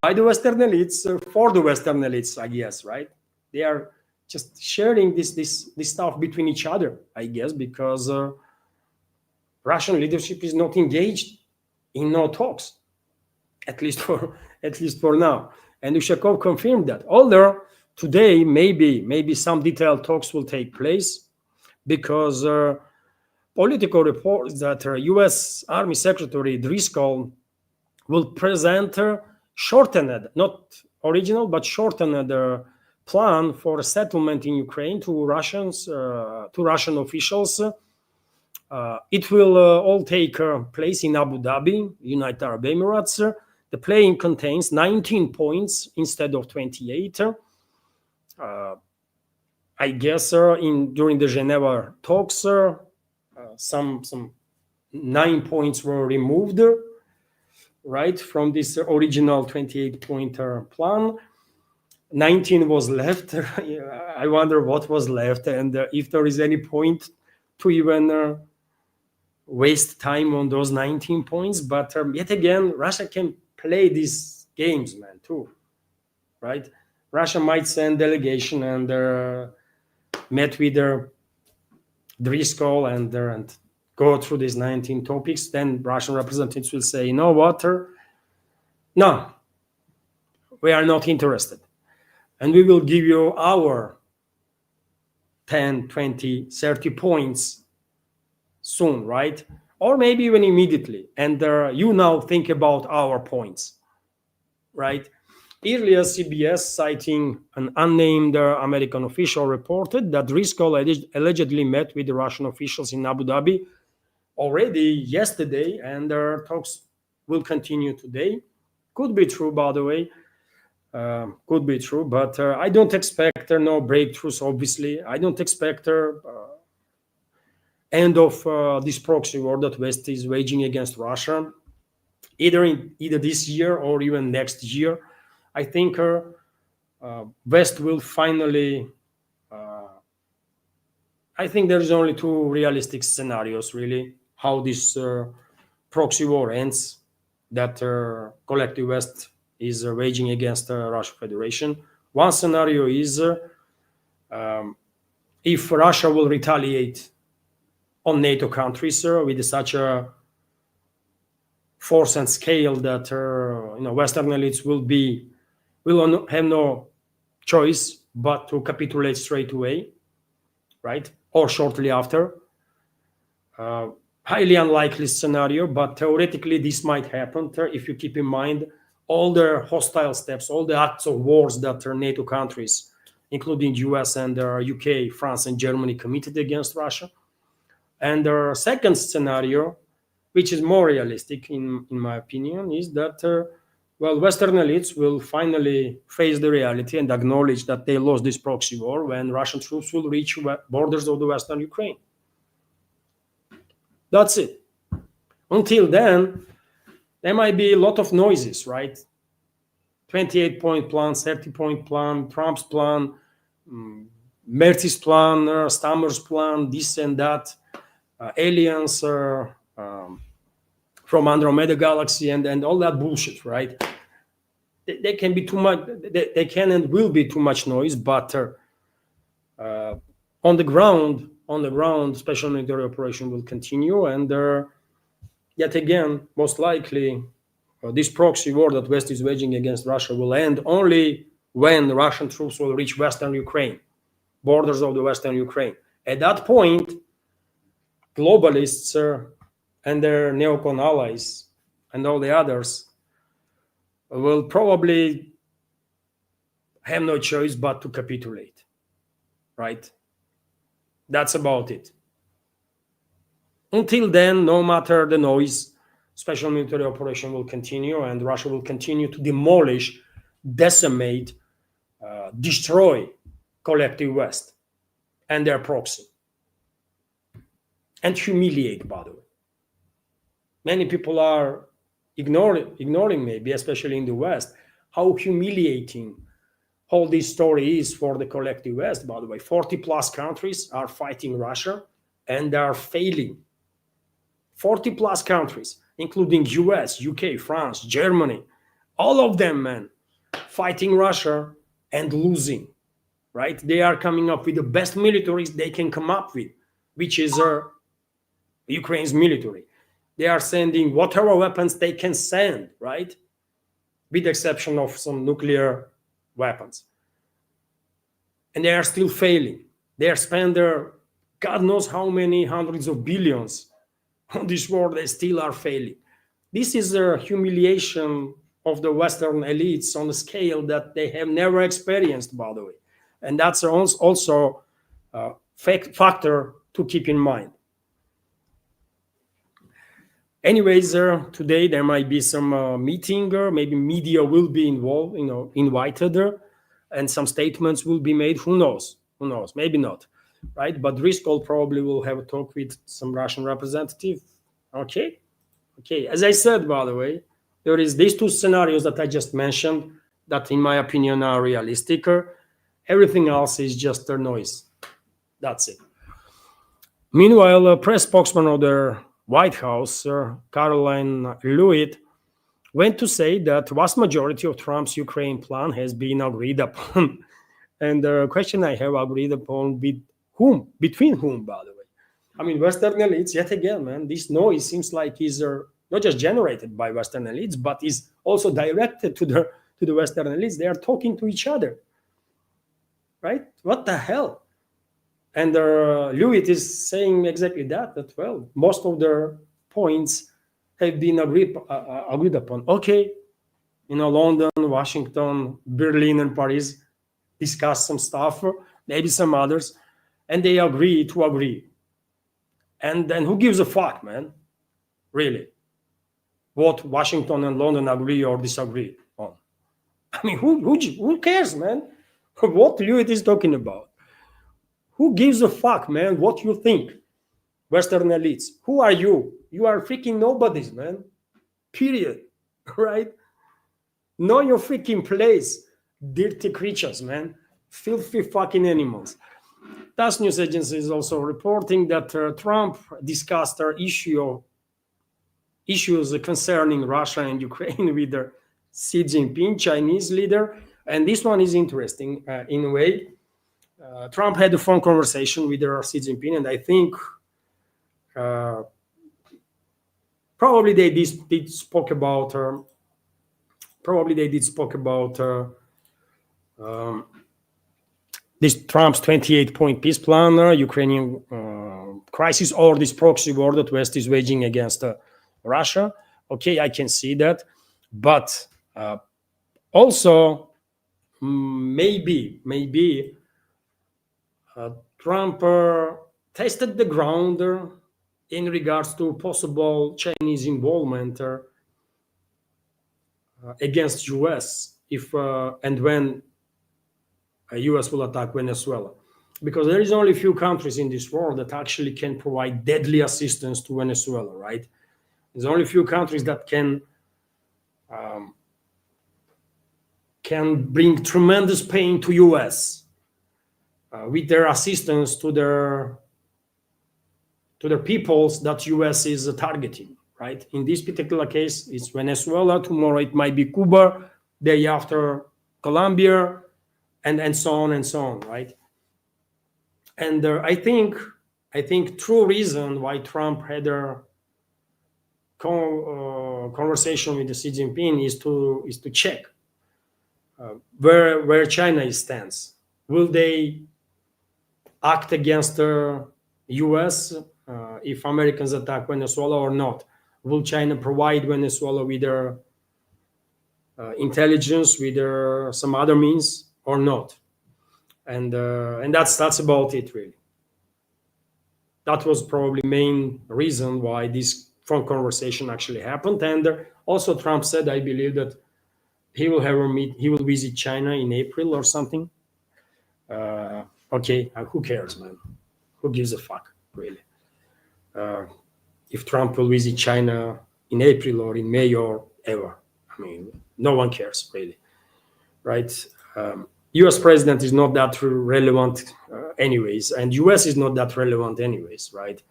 by the Western elites for the Western elites, I guess. Right, they are just sharing this stuff between each other, I guess, because Russian leadership is not engaged in no talks, at least for now. And Ushakov confirmed that. Although today maybe some detailed talks will take place, because political reports that U.S. Army Secretary Driscoll will present a shortened, not original, but shortened plan for a settlement in Ukraine to Russian officials. It will all take place in Abu Dhabi, United Arab Emirates. The plan contains 19 points instead of 28. I guess during the Geneva talks, some 9 points were removed, right, from this original 28-pointer plan. 19 was left. I wonder what was left, and if there is any point to even waste time on those 19 points. But yet again, Russia can play these games, man, too, right? Russia might send delegation and met with Driscoll and go through these 19 topics. Then Russian representatives will say, you know what? No, we are not interested. And we will give you our 10, 20, 30 points soon, right? Or maybe even immediately. And you now think about our points, right? Earlier, CBS, citing an unnamed American official, reported that Driscoll allegedly met with the Russian officials in Abu Dhabi already yesterday, and their talks will continue today. Could be true, by the way. Could be true, but I don't expect no breakthroughs, obviously. I don't expect end of this proxy war that West is waging against Russia, either this year or even next year. I think West will finally. I think there's only two realistic scenarios, really, how this proxy war ends, that collective West is waging against Russian Federation. One scenario is if Russia will retaliate on NATO countries with such a force and scale that Western elites will have no choice but to capitulate straight away, right? Or shortly after. Highly unlikely scenario, but theoretically this might happen if you keep in mind all the hostile steps, all the acts of wars that NATO countries, including US and UK, France and Germany, committed against Russia. And the second scenario, which is more realistic in my opinion, is that Western elites will finally face the reality and acknowledge that they lost this proxy war when Russian troops will reach borders of the Western Ukraine. That's it. Until then, there might be a lot of noises, right? 28-point plan, 30-point plan, Trump's plan, Mertz's plan, Stammer's plan, this and that, aliens from Andromeda Galaxy and all that bullshit, right? They can be too much. They can and will be too much noise, but on the ground, special military operation will continue, and yet again, most likely, this proxy war that West is waging against Russia will end only when the Russian troops will reach Western Ukraine, borders of the Western Ukraine. At that point, globalists and their neocon allies and all the others will probably have no choice but to capitulate, right? That's about it. Until then, no matter the noise, special military operation will continue, and Russia will continue to demolish, decimate, destroy collective West and their proxy, and humiliate, by the way. Many people are ignoring maybe, especially in the West, how humiliating all this story is for the collective West, by the way. 40 plus countries are fighting Russia and are failing. 40 plus countries, including US, UK, France, Germany, all of them, man, fighting Russia and losing, right? They are coming up with the best militaries they can come up with, which is Ukraine's military. They are sending whatever weapons they can send, right? With the exception of some nuclear weapons. And they are still failing. They are spending God knows how many hundreds of billions on this war. They still are failing. This is a humiliation of the Western elites on a scale that they have never experienced, by the way. And that's also a factor to keep in mind. Anyways, today there might be some meeting, maybe media will be involved, invited, and some statements will be made. Who knows? Maybe not, right? But Driscoll probably will have a talk with some Russian representative. Okay. As I said, by the way, there is these two scenarios that I just mentioned that, in my opinion, are realistic. Everything else is just a noise. That's it. Meanwhile, a press spokesman of the White House, Caroline Leavitt, went to say that vast majority of Trump's Ukraine plan has been agreed upon. And the question I have, agreed upon with whom? Between whom, by the way? I mean, Western elites, yet again, man, this noise seems like is not just generated by Western elites, but is also directed to the Western elites. They are talking to each other, right? What the hell? And Leavitt is saying exactly that, well, most of their points have been agreed upon. Okay, London, Washington, Berlin, and Paris discuss some stuff, maybe some others, and they agree to agree. And then who gives a fuck, man? Really? What Washington and London agree or disagree on? I mean, who cares, man? What Leavitt is talking about? Who gives a fuck, man, what you think? Western elites. Who are you? You are freaking nobodies, man. Period. Right? Know your freaking place. Dirty creatures, man. Filthy fucking animals. TASS news agency is also reporting that Trump discussed issues concerning Russia and Ukraine with Xi Jinping, Chinese leader. And this one is interesting in a way. Trump had a phone conversation with Xi Jinping, and I think probably they did spoke about this Trump's 28-point peace plan, Ukrainian crisis, or this proxy war that West is waging against Russia. Okay, I can see that, but Also, maybe Trump tested the ground in regards to possible Chinese involvement against US if and when US will attack Venezuela, because there is only a few countries in this world that actually can provide deadly assistance to Venezuela, right? There's only a few countries that can bring tremendous pain to US with their assistance to their peoples that US is targeting, right? In this particular case, it's Venezuela. Tomorrow it might be Cuba. Day after, Colombia, and so on and so on, right? And I think true reason why Trump had a conversation with Xi Jinping is to check where China stands. Will they act against the US if Americans attack Venezuela or not? Will China provide Venezuela with their intelligence, with their some other means or not? And that's about it, really. That was probably main reason why this phone conversation actually happened. And also Trump said, I believe, that he will visit China in April or something. Okay, who cares, man? Who gives a fuck, really? If Trump will visit China in April or in May or ever, I mean, no one cares, really, right? US president is not that relevant anyways, and US is not that relevant anyways, right?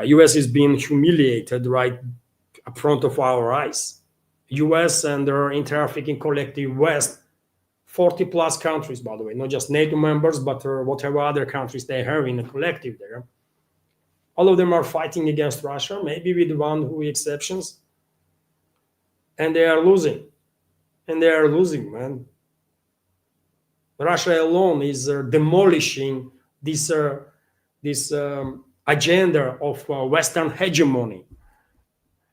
US is being humiliated right up front of our eyes. US and their inter-African collective West, 40 plus countries, by the way, not just NATO members, but whatever other countries they have in the collective there. All of them are fighting against Russia, maybe with one or exceptions. And they are losing. And they are losing, man. Russia alone is demolishing this agenda of Western hegemony.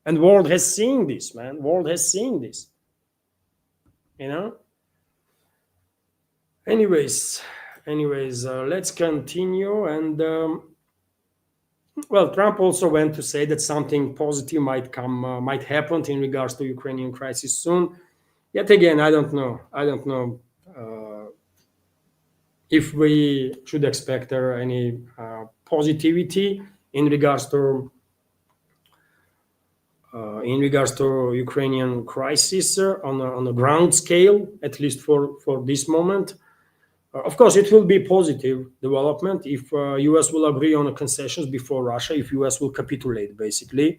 And world has seen this, man. World has seen this. You know? Anyways, let's continue. And well, Trump also went to say that something positive might happen in regards to Ukrainian crisis soon. Yet again, I don't know if we should expect any positivity in regards to Ukrainian crisis on a ground scale, at least for this moment. Of course, it will be positive development if US will agree on the concessions before Russia, if US will capitulate, basically,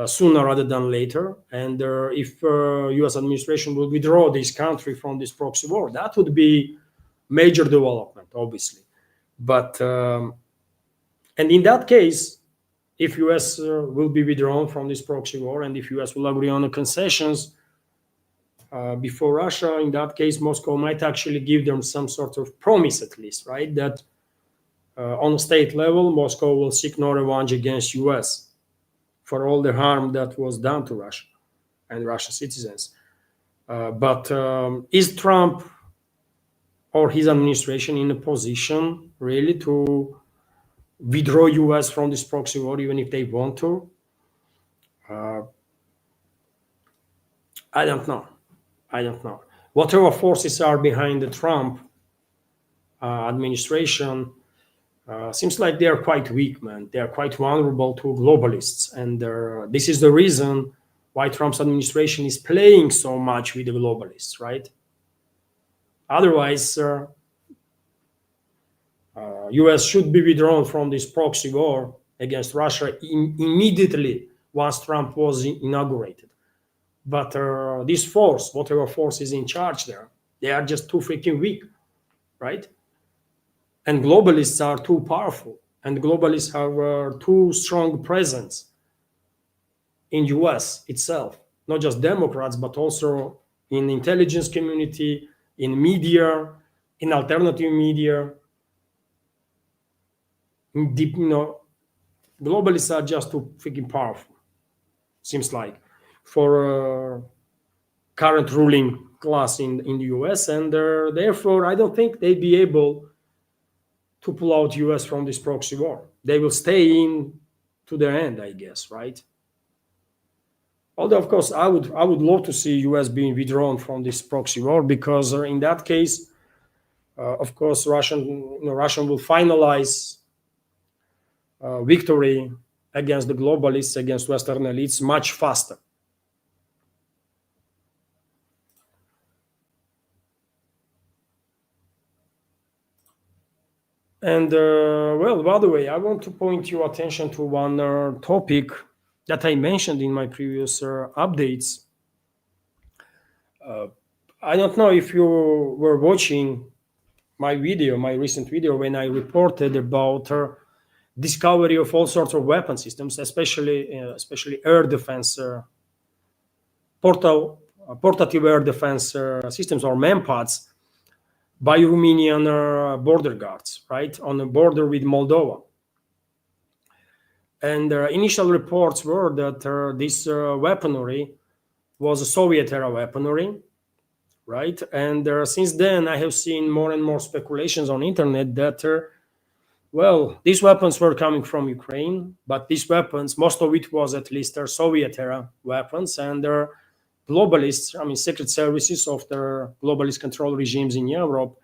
sooner rather than later. And if US administration will withdraw this country from this proxy war, that would be major development, obviously. But, and in that case, if US will be withdrawn from this proxy war, and if US will agree on the concessions before Russia, in that case, Moscow might actually give them some sort of promise, at least, right? That on a state level, Moscow will seek no revenge against US for all the harm that was done to Russia and Russian citizens. But is Trump or his administration in a position really to withdraw US from this proxy war, even if they want to? I don't know. Whatever forces are behind the Trump administration, seems like they are quite weak, man. They are quite vulnerable to globalists. And this is the reason why Trump's administration is playing so much with the globalists, right? Otherwise, US should be withdrawn from this proxy war against Russia immediately once Trump was inaugurated. But this force, whatever force is in charge there, they are just too freaking weak, right? And globalists are too powerful, and globalists have too strong presence in US itself, not just Democrats, but also in intelligence community, in media, in alternative media. Globalists are just too freaking powerful, seems like, for current ruling class in the US, and therefore I don't think they'd be able to pull out US from this proxy war. They will stay in to the end, I guess, right? Although, of course, I would love to see US being withdrawn from this proxy war, because in that case, of course, Russia will finalize victory against the globalists, against Western elites, much faster. And well, by the way, I want to point your attention to one topic that I mentioned in my previous updates. I don't know if you were watching my recent video, when I reported about discovery of all sorts of weapon systems, especially air defense, portative air defense systems, or MANPADS, by Romanian border guards, right, on the border with Moldova. And initial reports were that this weaponry was a Soviet-era weaponry, right? And since then, I have seen more and more speculations on internet that, well, these weapons were coming from Ukraine, but these weapons, most of it was at least Soviet-era weapons, and globalists, secret services of the globalist control regimes in Europe,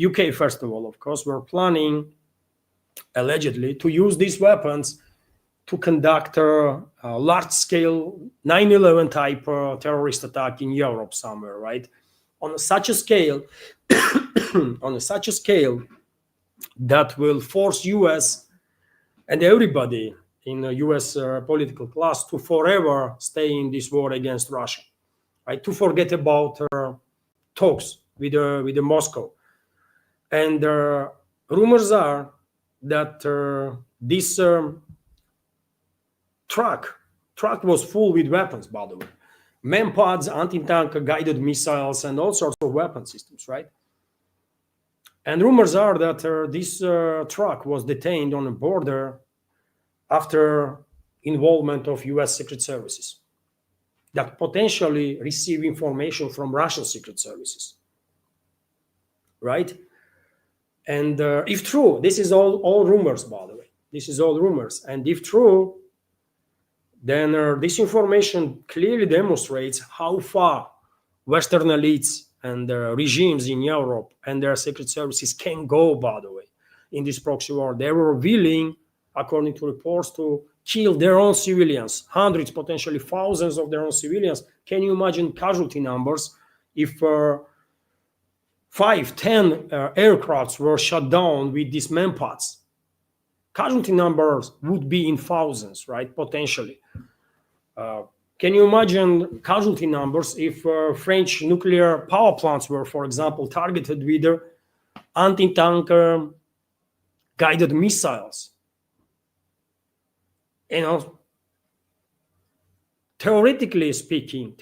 UK first of all, of course, were planning, allegedly, to use these weapons to conduct a large-scale 9/11 type terrorist attack in Europe somewhere, right? On such a scale, that will force US and everybody in the US political class to forever stay in this war against Russia, right? To forget about talks with Moscow. And rumors are that this truck was full with weapons, by the way. MANPADS, anti-tank guided missiles, and all sorts of weapon systems, right? And rumors are that this truck was detained on the border after involvement of US secret services that potentially receive information from Russian secret services, right? And if true, this is all rumors, by the way. This is all rumors. And if true, then this information clearly demonstrates how far Western elites and regimes in Europe and their secret services can go, by the way, in this proxy war. They were willing, according to reports, to kill their own civilians, hundreds, potentially thousands of their own civilians. Can you imagine casualty numbers if 5-10 aircrafts were shut down with these MANPADS? Casualty numbers would be in thousands, right? Potentially. Can you imagine casualty numbers if French nuclear power plants were, for example, targeted with anti-tank guided missiles? You know, theoretically speaking,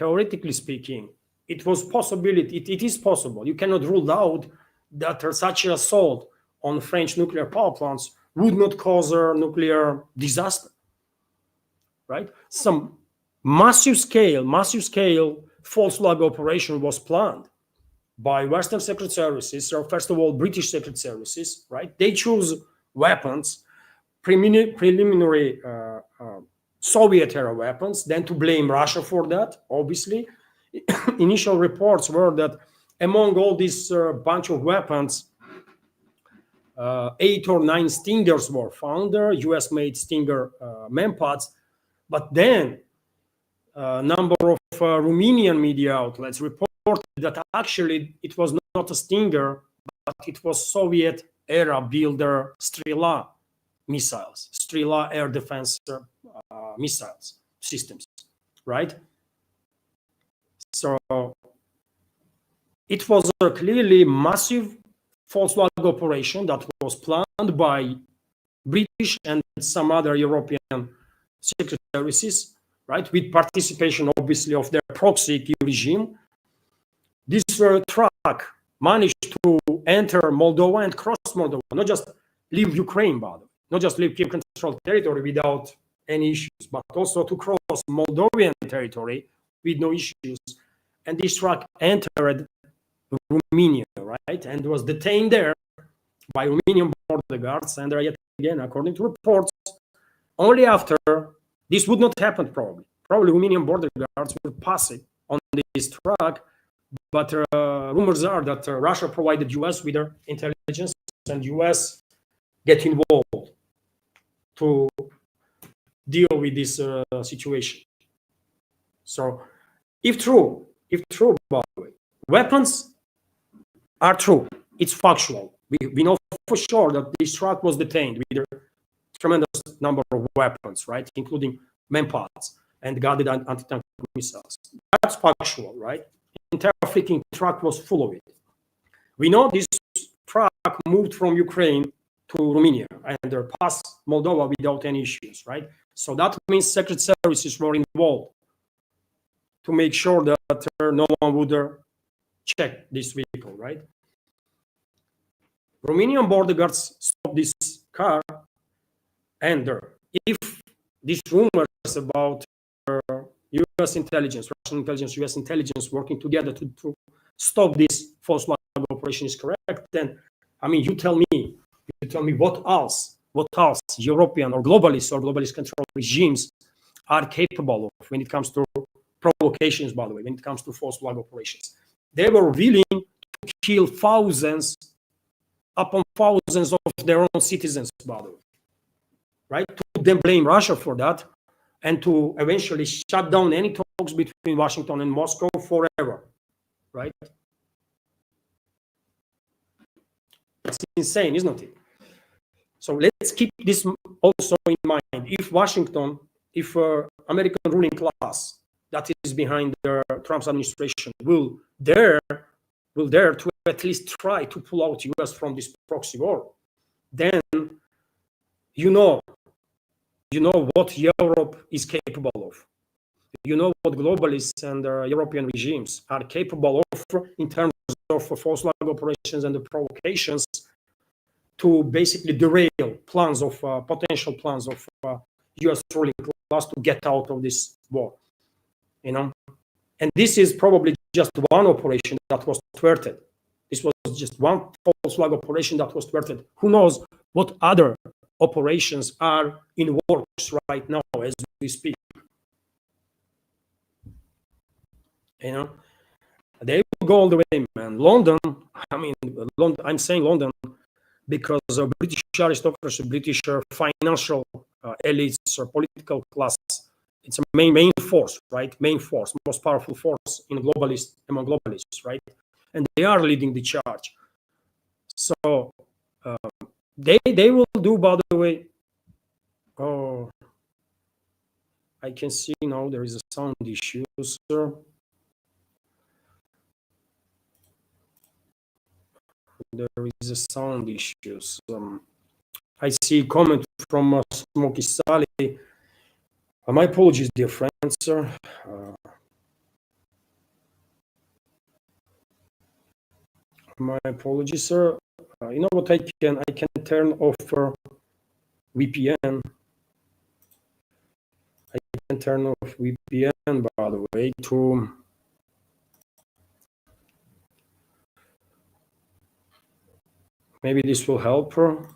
it was possibility. It is possible. You cannot rule out that such an assault on French nuclear power plants would not cause a nuclear disaster, right? Some massive scale false flag operation was planned by Western secret services, or first of all, British secret services, right? They choose weapons, preliminary Soviet-era weapons, then to blame Russia for that, obviously. Initial reports were that among all these bunch of weapons, 8 or 9 Stingers were found there, US-made Stinger MANPADS, but then a number of Romanian media outlets reported that actually it was not a Stinger, but it was Soviet-era builder Strela missiles, Strela air defense missiles systems, right? So it was a clearly massive false flag operation that was planned by British and some other European secret services, right, with participation, obviously, of their proxy regime. This truck managed to enter Moldova and cross Moldova, not just leave Ukraine, by the way, not just leave Kiev controlled territory without any issues, but also to cross Moldovan territory with no issues and this truck entered Romania, right, and was detained there by Romanian border guards. And yet again, according to reports, only after this would not happen, probably Romanian border guards would pass it on this truck. But rumors are that Russia provided US with their intelligence, and US get involved to deal with this situation. So, if true, by the way, weapons are true. It's factual. We know for sure that this truck was detained with a tremendous number of weapons, right, including manpads and guided anti-tank missiles. That's factual, right? The entire freaking truck was full of it. We know this truck moved from Ukraine to Romania and passed Moldova without any issues, right? So that means secret services were involved to make sure that no one would check this vehicle, right? Romanian border guards stopped this car, and if these rumors about US intelligence, Russian intelligence, US intelligence working together to stop this false flag operation is correct, then I mean, you tell me what else European or globalist controlled regimes are capable of when it comes to provocations, by the way, when it comes to false flag operations. They were willing to kill thousands upon thousands of their own citizens, by the way, right? To then blame Russia for that and to eventually shut down any talks between Washington and Moscow forever, right? It's insane, isn't it? So let's keep this also in mind. If Washington, if American ruling class that is behind the Trump's administration will dare to at least try to pull out US from this proxy war, then you know what Europe is capable of. You know what globalists and European regimes are capable of in terms of false flag operations and the provocations to basically derail plans of potential plans of US ruling class to get out of this war. You know, and this is probably just one operation that was thwarted. This was just one false flag operation that was thwarted. Who knows what other operations are in works right now as we speak? You know, they will go all the way, man. London, I mean, London, I'm saying London because of British aristocracy, British financial elites or political class. It's a main force, right? Main force, most powerful force among globalists, right? And they are leading the charge. So they will do. By the way, oh, I can see now there is a sound issue, sir. There is a sound issue. I see a comment from Smoky Sally. My apologies, dear friends, sir. My apologies, sir. You know what? I can turn off VPN. I can turn off VPN, by the way, to maybe this will help her.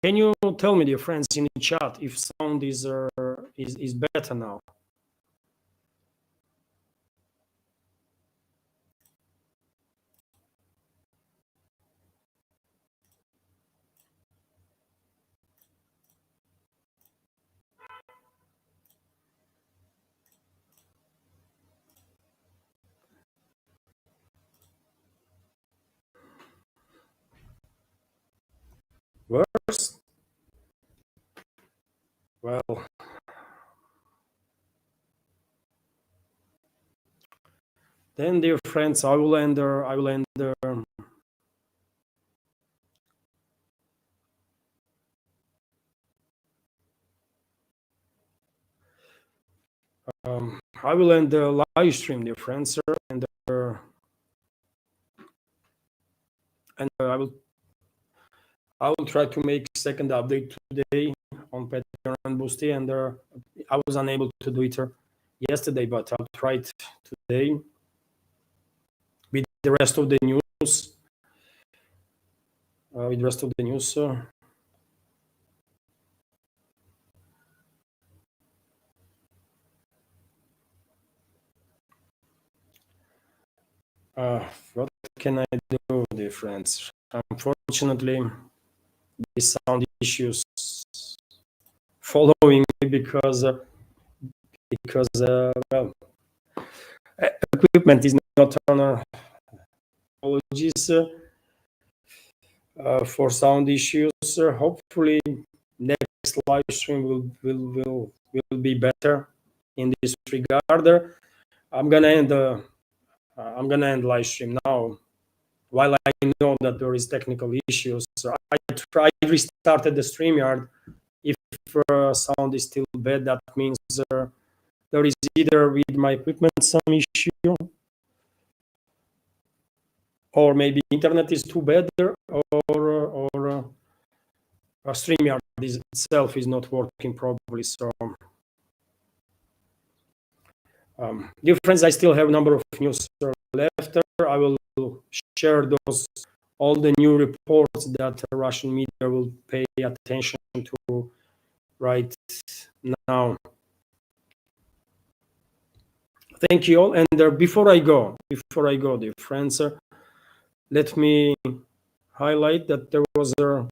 Can you tell me, dear friends, in the chat if sound is better now? Worse? Well, then, dear friends, I will end I will end the live stream, dear friends, and I will try to make second update today on Patreon and Boosty, and I was unable to do it yesterday, but I'll try it today with the rest of the news. With the rest of the news. What can I do, dear friends? Unfortunately, the sound issues following me because well, equipment is not on. Apologies for sound issues. Hopefully, next live stream will be better in this regard. I'm gonna end live stream now. While I know that there is technical issues, I restarted the StreamYard. If sound is still bad, that means there is either with my equipment some issue, or maybe internet is too bad, or StreamYard itself is not working properly. So, dear friends, I still have a number of news left. I will share all the new reports that Russian media will pay attention to right now. Thank you all. And before I go, dear friends, let me highlight that there was a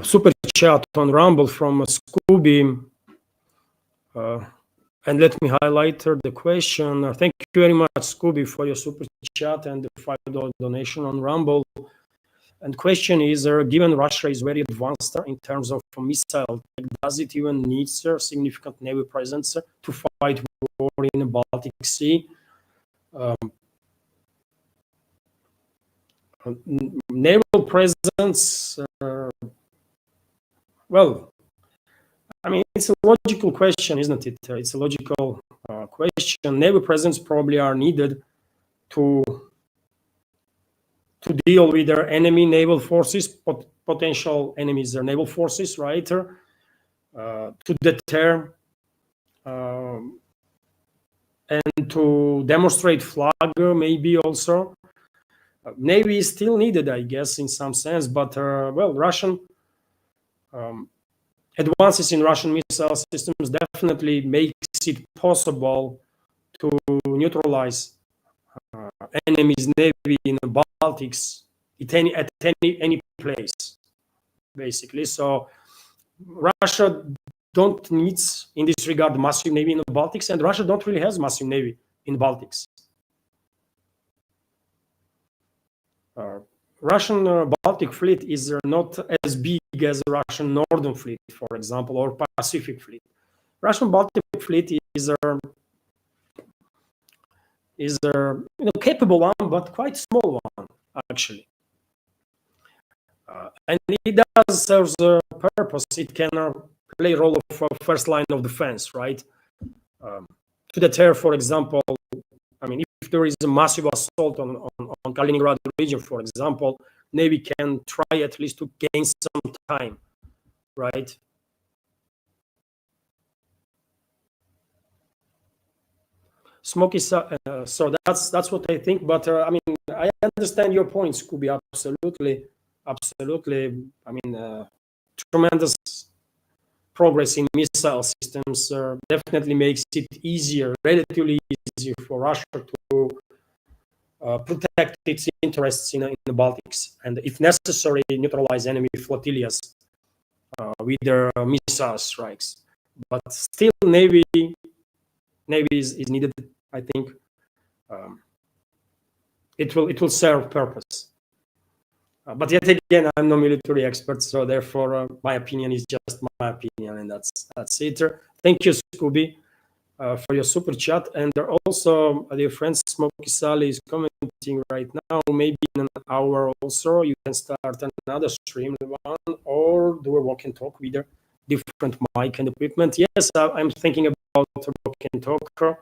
super chat on Rumble from Scooby. And let me highlight the question. Thank you very much, Scooby, for your super chat and the $5 donation on Rumble. And question is, given Russia is very advanced in terms of missile, does it even need significant naval presence to fight war in the Baltic Sea? Naval presence, well, I mean, it's a logical question, isn't it? It's a logical question. Naval presence probably are needed to deal with their enemy naval forces, potential enemies, their naval forces, right? To deter and to demonstrate flag, maybe also. Navy is still needed, I guess, in some sense, but well, Russian advances in Russian missile systems definitely makes it possible to neutralize enemy's navy in the Baltics at any place, basically. So Russia don't need, in this regard, massive navy in the Baltics, and Russia don't really has massive navy in the Baltics. Russian Baltic fleet is not as big as Russian Northern Fleet, for example, or Pacific Fleet. Russian Baltic fleet is capable one, but quite small one, actually. And it does serve a purpose. It can play a role of first line of defense, right? To deter, for example, I mean, if there is a massive assault on Kaliningrad region, for example, Navy can try at least to gain some time, right? Smoky. So that's what I think. But I mean, I understand your points, Scooby. Absolutely, absolutely. I mean, tremendous progress in missile systems definitely makes it easier, relatively easier for Russia to protect its interests in the Baltics, and if necessary, neutralize enemy flotillas with their missile strikes. But still, Navy is needed. I think it will serve purpose. But yet again, I'm no military expert, so therefore my opinion is just my opinion, and that's it. Thank you, Scooby, for your super chat. And also, dear friend Smokey Sally is commenting right now. Maybe in an hour also, you can start another stream one or do a walk and talk with a different mic and equipment. Yes, I'm thinking about a walk and talk.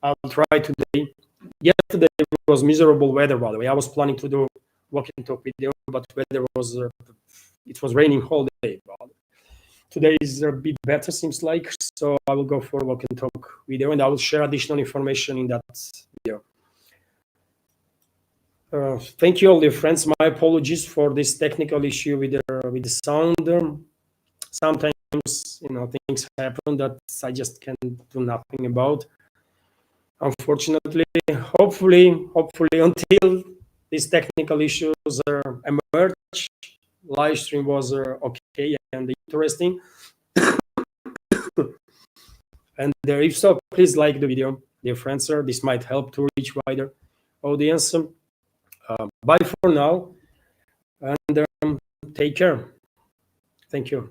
I'll try today. Yesterday was miserable weather, by the way. I was planning to do walk and talk video, but weather was it was raining whole day. Today is a bit better, seems like, so I will go for a walk and talk video, and I will share additional information in that video. Thank you all, dear friends. My apologies for this technical issue with the sound. Sometimes things happen that I just can do nothing about. Unfortunately, hopefully until these technical issues emerge, live stream was okay and interesting. And if so, please like the video, dear friends. This might help to reach wider audience. Bye for now, and take care. Thank you.